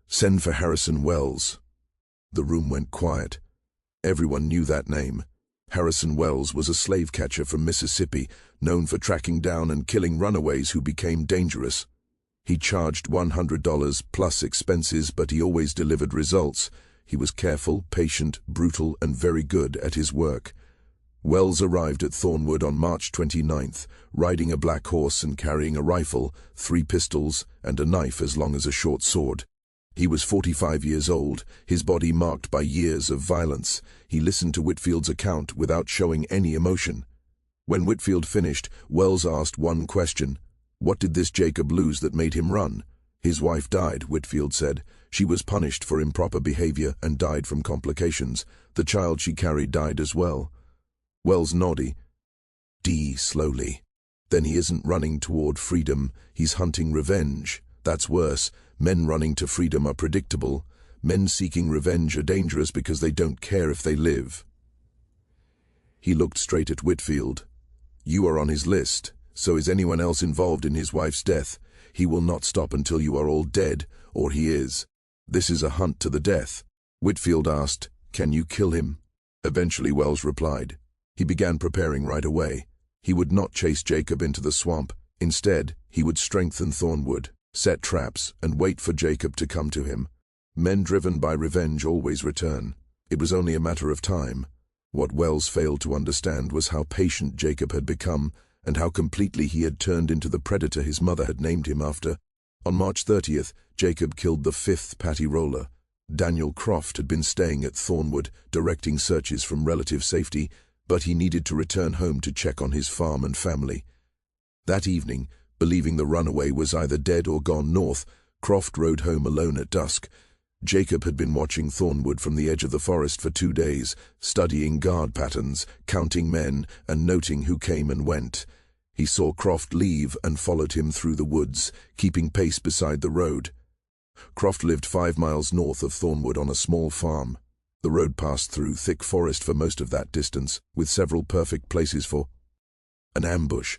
Send for Harrison Wells. The room went quiet. Everyone knew that name. Harrison Wells was a slave catcher from Mississippi, known for tracking down and killing runaways who became dangerous. He charged $100 plus expenses, but he always delivered results. He was careful, patient, brutal, and very good at his work. Wells arrived at Thornwood on March 29th, riding a black horse and carrying a rifle, 3 pistols, and a knife as long as a short sword. He was 45 years old, his body marked by years of violence. He listened to Whitfield's account without showing any emotion. When Whitfield finished, Wells asked one question. What did this Jacob lose that made him run? His wife died, Whitfield said. She was punished for improper behavior and died from complications. The child she carried died as well. Wells nodded. Slowly. Then he isn't running toward freedom, he's hunting revenge. That's worse. Men running to freedom are predictable. Men seeking revenge are dangerous because they don't care if they live. He looked straight at Whitfield. You are on his list. So is anyone else involved in his wife's death. He will not stop until you are all dead, or he is. This is a hunt to the death. Whitfield asked, Can you kill him? Eventually Wells replied. He began preparing right away. He would not chase Jacob into the swamp. Instead, he would strengthen Thornwood, set traps, and wait for Jacob to come to him. Men driven by revenge always return. It was only a matter of time. What Wells failed to understand was how patient Jacob had become, and how completely he had turned into the predator his mother had named him after. On March 30th, Jacob killed the 5th patty roller. Daniel Croft had been staying at Thornwood, directing searches from relative safety, but he needed to return home to check on his farm and family. That evening, believing the runaway was either dead or gone north, Croft rode home alone at dusk. Jacob had been watching Thornwood from the edge of the forest for 2 days, studying guard patterns, counting men, and noting who came and went. He saw Croft leave and followed him through the woods, keeping pace beside the road. Croft lived 5 miles north of Thornwood on a small farm. The road passed through thick forest for most of that distance, with several perfect places for an ambush.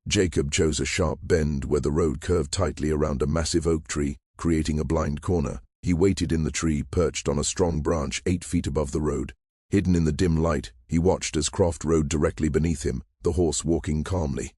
Jacob chose a sharp bend where the road curved tightly around a massive oak tree, creating a blind corner. He waited in the tree, perched on a strong branch 8 feet above the road. Hidden in the dim light, he watched as Croft rode directly beneath him, the horse walking calmly.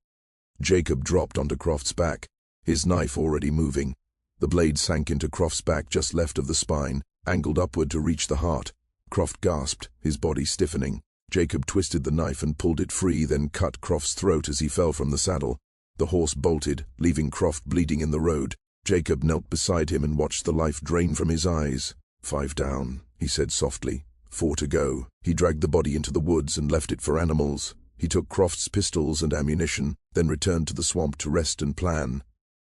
Jacob dropped onto Croft's back, his knife already moving. The blade sank into Croft's back just left of the spine, angled upward to reach the heart. Croft gasped, his body stiffening. Jacob twisted the knife and pulled it free, then cut Croft's throat as he fell from the saddle. The horse bolted, leaving Croft bleeding in the road. Jacob knelt beside him and watched the life drain from his eyes. 5 down, he said softly. 4 to go. He dragged the body into the woods and left it for animals. He took Croft's pistols and ammunition, then returned to the swamp to rest and plan.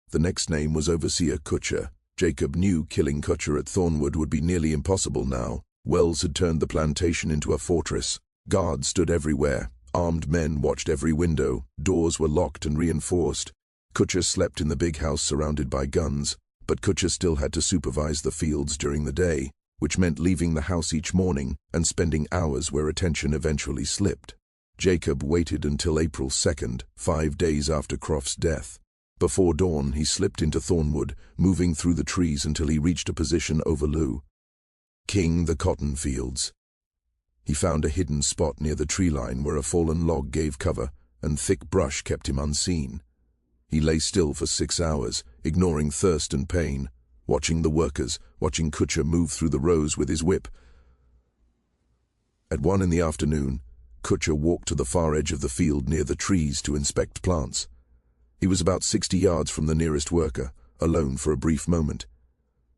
The next name was Overseer Kutcher. Jacob knew killing Kutcher at Thornwood would be nearly impossible now. Wells had turned the plantation into a fortress. Guards stood everywhere. Armed men watched every window. Doors were locked and reinforced. Kutcher slept in the big house surrounded by guns, but Kutcher still had to supervise the fields during the day, which meant leaving the house each morning and spending hours where attention eventually slipped. Jacob waited until April 2nd, 5 days after Croft's death. Before dawn, he slipped into Thornwood, moving through the trees until he reached a position overlooking the cotton fields. He found a hidden spot near the tree line where a fallen log gave cover, and thick brush kept him unseen. He lay still for 6 hours, ignoring thirst and pain, watching the workers, watching Kutcher move through the rows with his whip. At 1 in the afternoon, Kutcher walked to the far edge of the field near the trees to inspect plants. He was about 60 yards from the nearest worker, alone for a brief moment.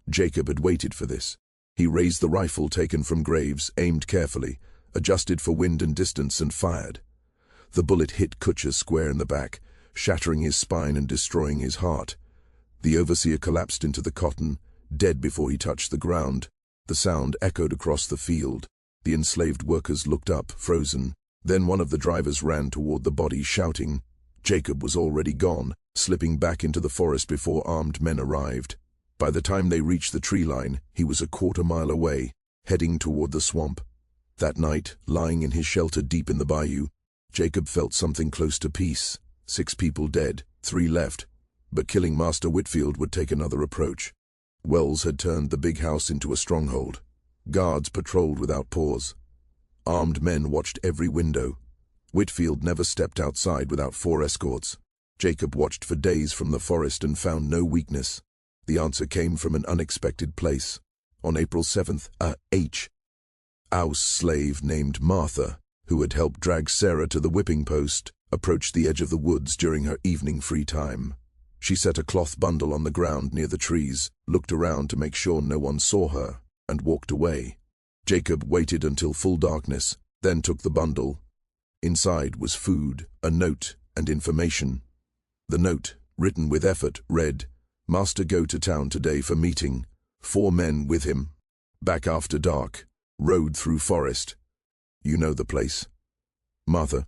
Jacob had waited for this. He raised the rifle taken from Graves, aimed carefully, adjusted for wind and distance, and fired. The bullet hit Kutcher square in the back, shattering his spine and destroying his heart. The overseer collapsed into the cotton, dead before he touched the ground. The sound echoed across the field. The enslaved workers looked up, frozen. Then one of the drivers ran toward the body, shouting. Jacob was already gone, slipping back into the forest before armed men arrived. By the time they reached the tree line, he was a quarter-mile away, heading toward the swamp. That night, lying in his shelter deep in the bayou, Jacob felt something close to peace. 6 people dead, 3 left. But killing Master Whitfield would take another approach. Wells had turned the big house into a stronghold. Guards patrolled without pause. Armed men watched every window. Whitfield never stepped outside without 4 escorts. Jacob watched for days from the forest and found no weakness. The answer came from an unexpected place. On April 7th, a house slave named Martha, who had helped drag Sarah to the whipping post, approached the edge of the woods during her evening free time. She set a cloth bundle on the ground near the trees, looked around to make sure no one saw her, and walked away. Jacob waited until full darkness, then took the bundle. Inside was food, a note, and information. The note, written with effort, read, "Master go to town today for meeting. 4 men with him. Back after dark. Road through forest. You know the place. Martha."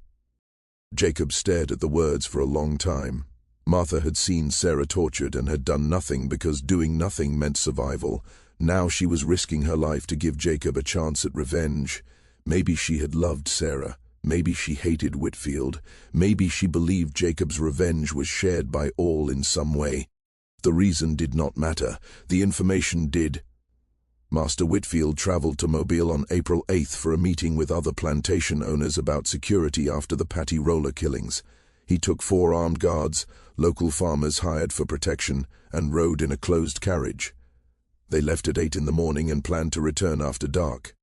Jacob stared at the words for a long time. Martha had seen Sarah tortured and had done nothing because doing nothing meant survival. Now she was risking her life to give Jacob a chance at revenge. Maybe she had loved Sarah. Maybe she hated Whitfield. Maybe she believed Jacob's revenge was shared by all in some way. The reason did not matter. The information did. Master Whitfield traveled to Mobile on April 8th for a meeting with other plantation owners about security after the Patty Roller killings. He took 4 armed guards, local farmers hired for protection, and rode in a closed carriage. They left at 8 in the morning and planned to return after dark.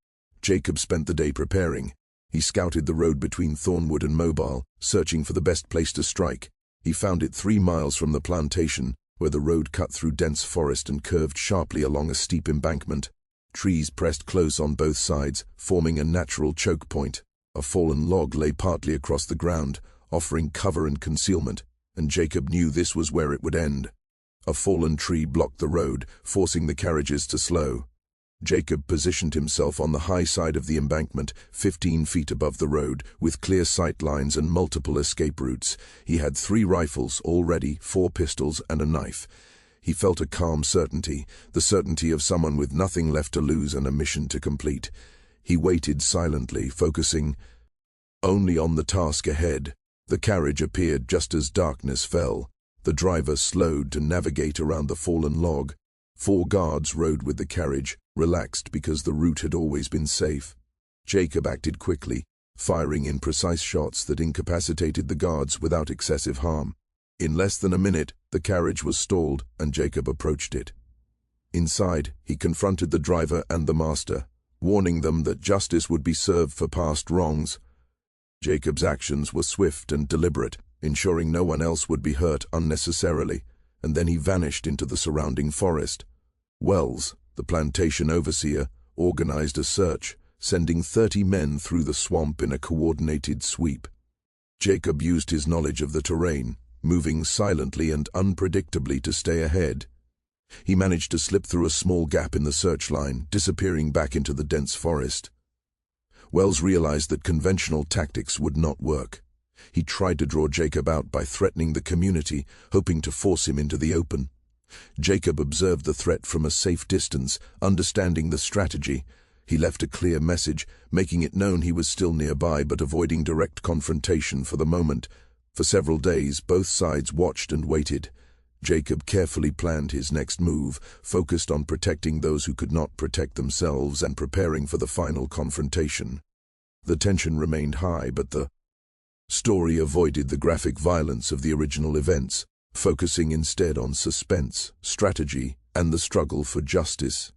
Jacob spent the day preparing. He scouted the road between Thornwood and Mobile, searching for the best place to strike. He found it 3 miles from the plantation, where the road cut through dense forest and curved sharply along a steep embankment. Trees pressed close on both sides, forming a natural choke point. A fallen log lay partly across the ground, offering cover and concealment, and Jacob knew this was where it would end. A fallen tree blocked the road, forcing the carriages to slow. Jacob positioned himself on the high side of the embankment, 15 feet above the road, with clear sight lines and multiple escape routes. He had 3 rifles, all ready, 4 pistols, and a knife. He felt a calm certainty, the certainty of someone with nothing left to lose and a mission to complete. He waited silently, focusing only on the task ahead. The carriage appeared just as darkness fell. The driver slowed to navigate around the fallen log. 4 guards rode with the carriage, relaxed because the route had always been safe. Jacob acted quickly, firing in precise shots that incapacitated the guards without excessive harm. In less than a minute, the carriage was stalled and Jacob approached it. Inside, he confronted the driver and the master, warning them that justice would be served for past wrongs. Jacob's actions were swift and deliberate, ensuring no one else would be hurt unnecessarily, and then he vanished into the surrounding forest. Wells, the plantation overseer, organized a search, sending 30 men through the swamp in a coordinated sweep. Jacob used his knowledge of the terrain, moving silently and unpredictably to stay ahead. He managed to slip through a small gap in the search line, disappearing back into the dense forest. Wells realized that conventional tactics would not work. He tried to draw Jacob out by threatening the community, hoping to force him into the open. Jacob observed the threat from a safe distance, understanding the strategy. He left a clear message, making it known he was still nearby but avoiding direct confrontation for the moment. For several days, both sides watched and waited. Jacob carefully planned his next move, focused on protecting those who could not protect themselves and preparing for the final confrontation. The tension remained high, but the story avoided the graphic violence of the original events, focusing instead on suspense, strategy, and the struggle for justice.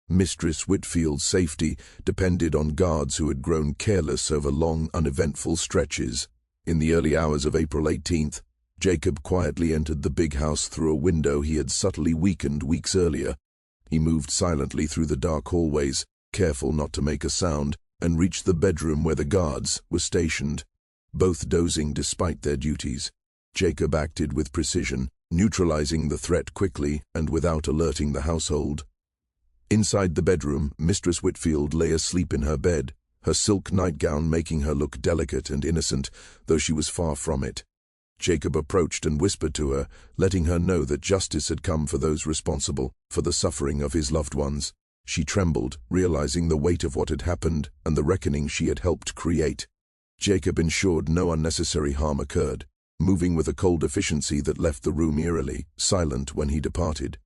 Mistress Whitfield's safety depended on guards who had grown careless over long, uneventful stretches. In the early hours of April 18th, Jacob quietly entered the big house through a window he had subtly weakened weeks earlier. He moved silently through the dark hallways, careful not to make a sound, and reached the bedroom where the guards were stationed. both dozing despite their duties. Jacob acted with precision, neutralizing the threat quickly and without alerting the household. Inside the bedroom, Mistress Whitfield lay asleep in her bed, her silk nightgown making her look delicate and innocent, though she was far from it. Jacob approached and whispered to her, letting her know that justice had come for those responsible for the suffering of his loved ones. She trembled, realizing the weight of what had happened and the reckoning she had helped create. Jacob ensured no unnecessary harm occurred, moving with a cold efficiency that left the room eerily silent when he departed.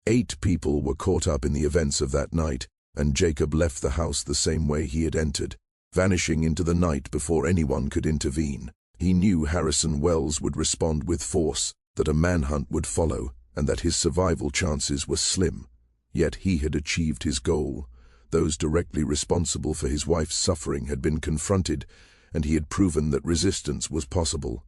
8 people were caught up in the events of that night, and Jacob left the house the same way he had entered, vanishing into the night before anyone could intervene. He knew Harrison Wells would respond with force, that a manhunt would follow, and that his survival chances were slim. Yet he had achieved his goal. Those directly responsible for his wife's suffering had been confronted, and he had proven that resistance was possible.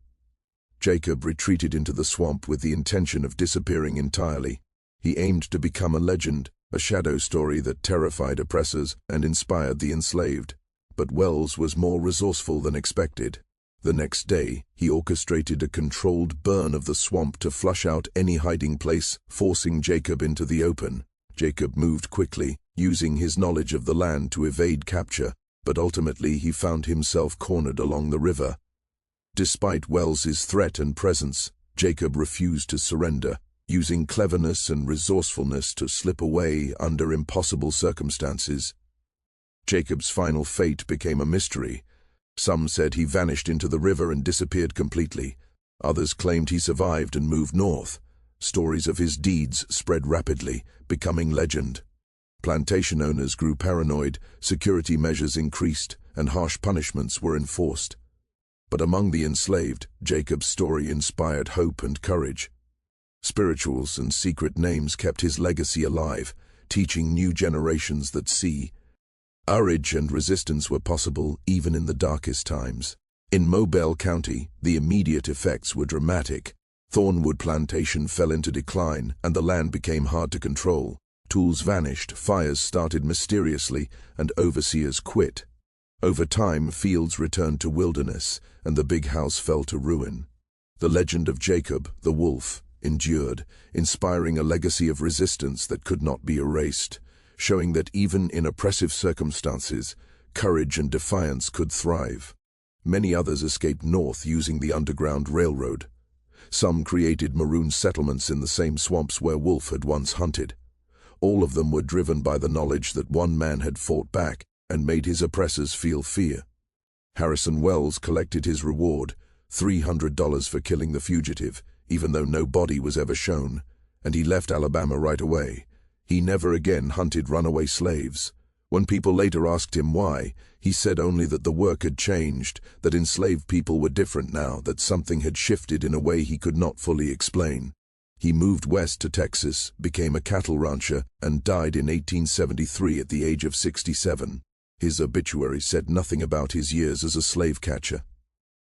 Jacob retreated into the swamp with the intention of disappearing entirely. He aimed to become a legend, a shadow story that terrified oppressors and inspired the enslaved. But Wells was more resourceful than expected. The next day, he orchestrated a controlled burn of the swamp to flush out any hiding place, forcing Jacob into the open. Jacob moved quickly, using his knowledge of the land to evade capture, but ultimately he found himself cornered along the river. Despite Wells's threat and presence, Jacob refused to surrender, using cleverness and resourcefulness to slip away under impossible circumstances. Jacob's final fate became a mystery. Some said he vanished into the river and disappeared completely. Others claimed he survived and moved north. Stories of his deeds spread rapidly, becoming legend. Plantation owners grew paranoid, security measures increased, and harsh punishments were enforced. But among the enslaved, Jacob's story inspired hope and courage. Spirituals and secret names kept his legacy alive, teaching new generations that courage and resistance were possible even in the darkest times. In Mobile County, the immediate effects were dramatic. Thornwood Plantation fell into decline, and the land became hard to control. Tools vanished, fires started mysteriously, and overseers quit. Over time, fields returned to wilderness, and the big house fell to ruin. The legend of Jacob, the wolf, endured, inspiring a legacy of resistance that could not be erased, showing that even in oppressive circumstances, courage and defiance could thrive. Many others escaped north using the Underground Railroad. Some created maroon settlements in the same swamps where Wolf had once hunted. All of them were driven by the knowledge that one man had fought back and made his oppressors feel fear. Harrison Wells collected his reward, $300 for killing the fugitive, even though no body was ever shown, and he left Alabama right away. He never again hunted runaway slaves. When people later asked him why, he said only that the work had changed, that enslaved people were different now, that something had shifted in a way he could not fully explain. He moved west to Texas, became a cattle rancher, and died in 1873 at the age of 67. His obituary said nothing about his years as a slave catcher.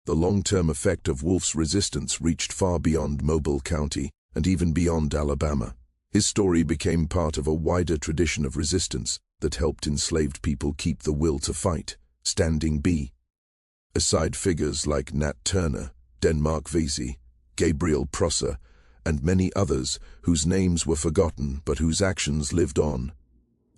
The long-term effect of Wolf's resistance reached far beyond Mobile County and even beyond Alabama. His story became part of a wider tradition of resistance that helped enslaved people keep the will to fight, standing beside figures like Nat Turner, Denmark Vesey, Gabriel Prosser, and many others whose names were forgotten but whose actions lived on.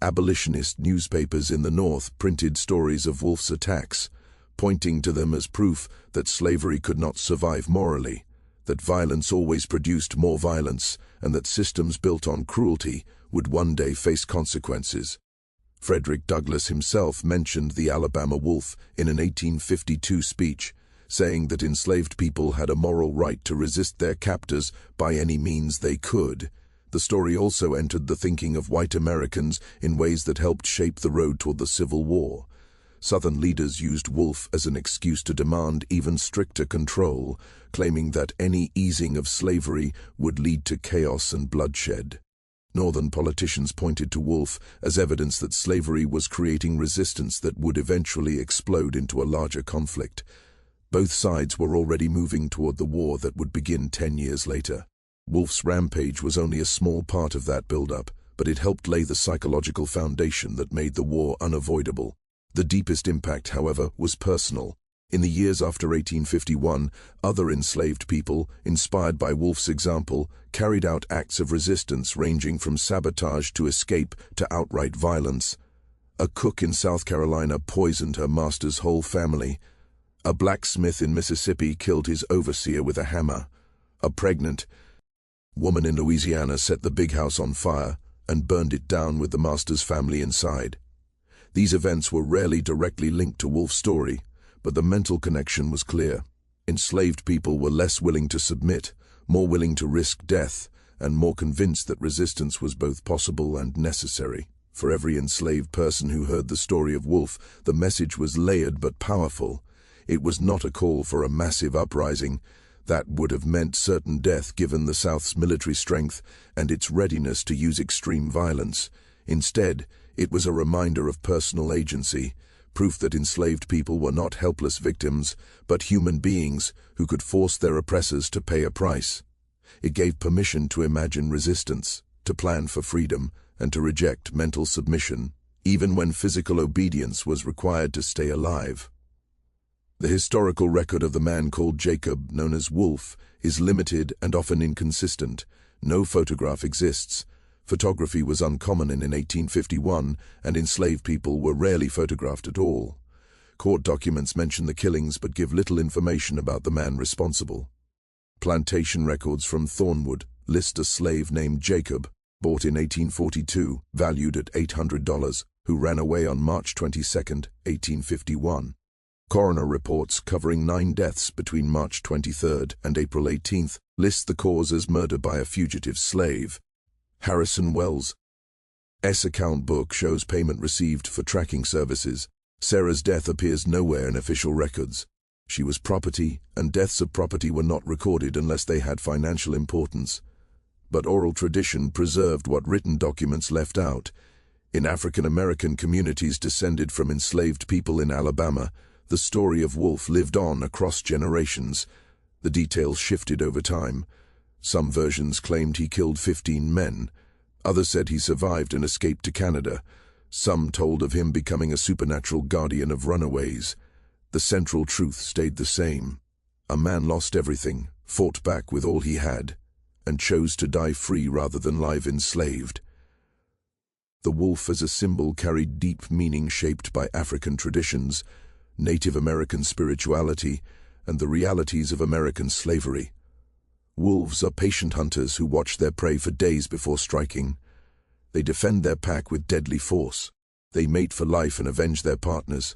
Abolitionist newspapers in the North printed stories of Wolf's attacks, pointing to them as proof that slavery could not survive morally, that violence always produced more violence, and that systems built on cruelty would one day face consequences. Frederick Douglass himself mentioned the Alabama wolf in an 1852 speech, saying that enslaved people had a moral right to resist their captors by any means they could. The story also entered the thinking of white Americans in ways that helped shape the road toward the Civil War. Southern leaders used Wolf as an excuse to demand even stricter control, claiming that any easing of slavery would lead to chaos and bloodshed. Northern politicians pointed to Wolf as evidence that slavery was creating resistance that would eventually explode into a larger conflict. Both sides were already moving toward the war that would begin 10 years later. Wolf's rampage was only a small part of that buildup, but it helped lay the psychological foundation that made the war unavoidable. The deepest impact, however, was personal. In the years after 1851, other enslaved people, inspired by Wolfe's example, carried out acts of resistance ranging from sabotage to escape to outright violence. A cook in South Carolina poisoned her master's whole family. A blacksmith in Mississippi killed his overseer with a hammer. A pregnant woman in Louisiana set the big house on fire and burned it down with the master's family inside. These events were rarely directly linked to Wolfe's story, but the mental connection was clear. Enslaved people were less willing to submit, more willing to risk death, and more convinced that resistance was both possible and necessary. For every enslaved person who heard the story of Wolfe, the message was layered but powerful. It was not a call for a massive uprising. That would have meant certain death given the South's military strength and its readiness to use extreme violence. Instead, it was a reminder of personal agency, proof that enslaved people were not helpless victims, but human beings who could force their oppressors to pay a price. It gave permission to imagine resistance, to plan for freedom, and to reject mental submission, even when physical obedience was required to stay alive. The historical record of the man called Jacob, known as Wolfe, is limited and often inconsistent. No photograph exists. Photography was uncommon in 1851, and enslaved people were rarely photographed at all. Court documents mention the killings but give little information about the man responsible. Plantation records from Thornwood list a slave named Jacob, bought in 1842, valued at $800, who ran away on March 22, 1851. Coroner reports covering 9 deaths between March 23 and April 18 list the cause as murder by a fugitive slave. Harrison Wells' account book shows payment received for tracking services. Sarah's death appears nowhere in official records. She was property, and deaths of property were not recorded unless they had financial importance. But oral tradition preserved what written documents left out. In African American communities descended from enslaved people in Alabama, the story of Wolfe lived on across generations. The details shifted over time. Some versions claimed he killed 15 men. Others said he survived and escaped to Canada. Some told of him becoming a supernatural guardian of runaways. The central truth stayed the same. A man lost everything, fought back with all he had, and chose to die free rather than live enslaved. The wolf as a symbol carried deep meaning shaped by African traditions, Native American spirituality, and the realities of American slavery. Wolves are patient hunters who watch their prey for days before striking. They defend their pack with deadly force. They mate for life and avenge their partners.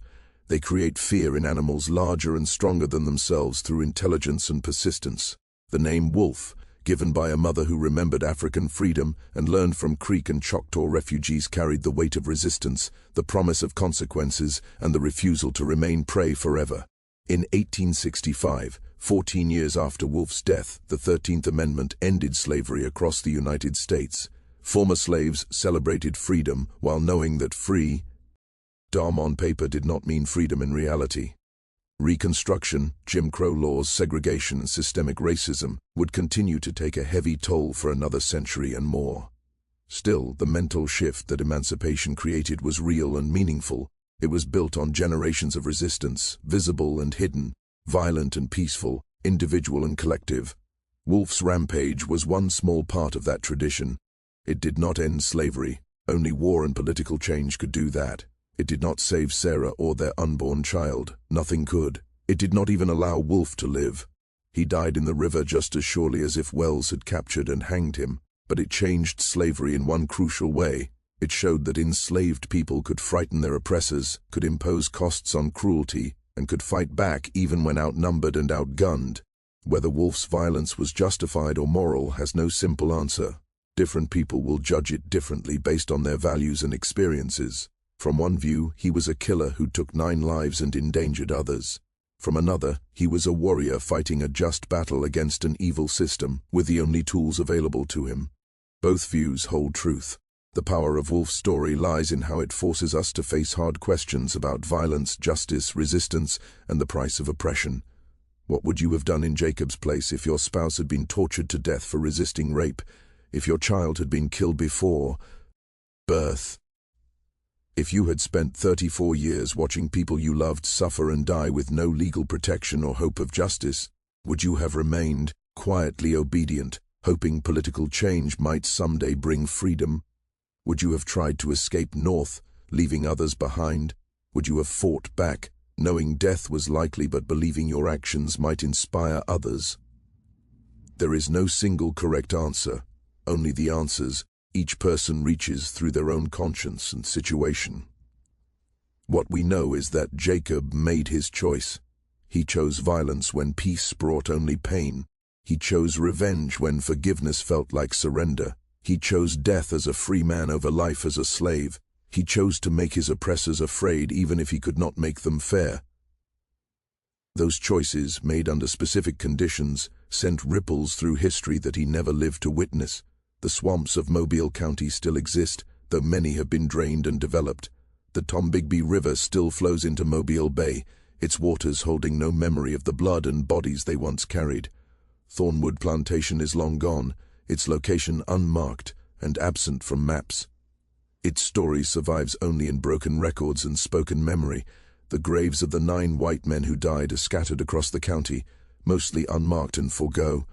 They create fear in animals larger and stronger than themselves through intelligence and persistence. The name Wolf, given by a mother who remembered African freedom and learned from Creek and Choctaw refugees, carried the weight of resistance, the promise of consequences, and the refusal to remain prey forever. In 1865, 14 years after Wolfe's death, the 13th Amendment ended slavery across the United States. Former slaves celebrated freedom while knowing that freedom on paper did not mean freedom in reality. Reconstruction, Jim Crow laws, segregation, and systemic racism would continue to take a heavy toll for another century and more. Still, the mental shift that emancipation created was real and meaningful. It was built on generations of resistance, visible and hidden, violent and peaceful, individual and collective. Wolfe's rampage was one small part of that tradition. It did not end slavery. Only war and political change could do that. It did not save Sarah or their unborn child. Nothing could. It did not even allow Wolfe to live. He died in the river just as surely as if Wells had captured and hanged him. But it changed slavery in one crucial way. It showed that enslaved people could frighten their oppressors, could impose costs on cruelty, and could fight back even when outnumbered and outgunned. Whether Wolfe's violence was justified or moral has no simple answer. Different people will judge it differently based on their values and experiences. From one view, he was a killer who took 9 lives and endangered others. From another, he was a warrior fighting a just battle against an evil system with the only tools available to him. Both views hold truth. The power of Wolfe's story lies in how it forces us to face hard questions about violence, justice, resistance, and the price of oppression. What would you have done in Jacob's place if your spouse had been tortured to death for resisting rape, if your child had been killed before birth? If you had spent 34 years watching people you loved suffer and die with no legal protection or hope of justice, would you have remained quietly obedient, hoping political change might someday bring freedom? Would you have tried to escape north, leaving others behind? Would you have fought back, knowing death was likely but believing your actions might inspire others? There is no single correct answer, only the answers each person reaches through their own conscience and situation. What we know is that Jacob made his choice. He chose violence when peace brought only pain. He chose revenge when forgiveness felt like surrender. He chose death as a free man over life as a slave. He chose to make his oppressors afraid even if he could not make them fair. Those choices, made under specific conditions, sent ripples through history that he never lived to witness. The swamps of Mobile County still exist, though many have been drained and developed. The Tombigbee River still flows into Mobile Bay, its waters holding no memory of the blood and bodies they once carried. Thornwood Plantation is long gone, its location unmarked and absent from maps. Its story survives only in broken records and spoken memory. The graves of the 9 white men who died are scattered across the county, mostly unmarked and forego.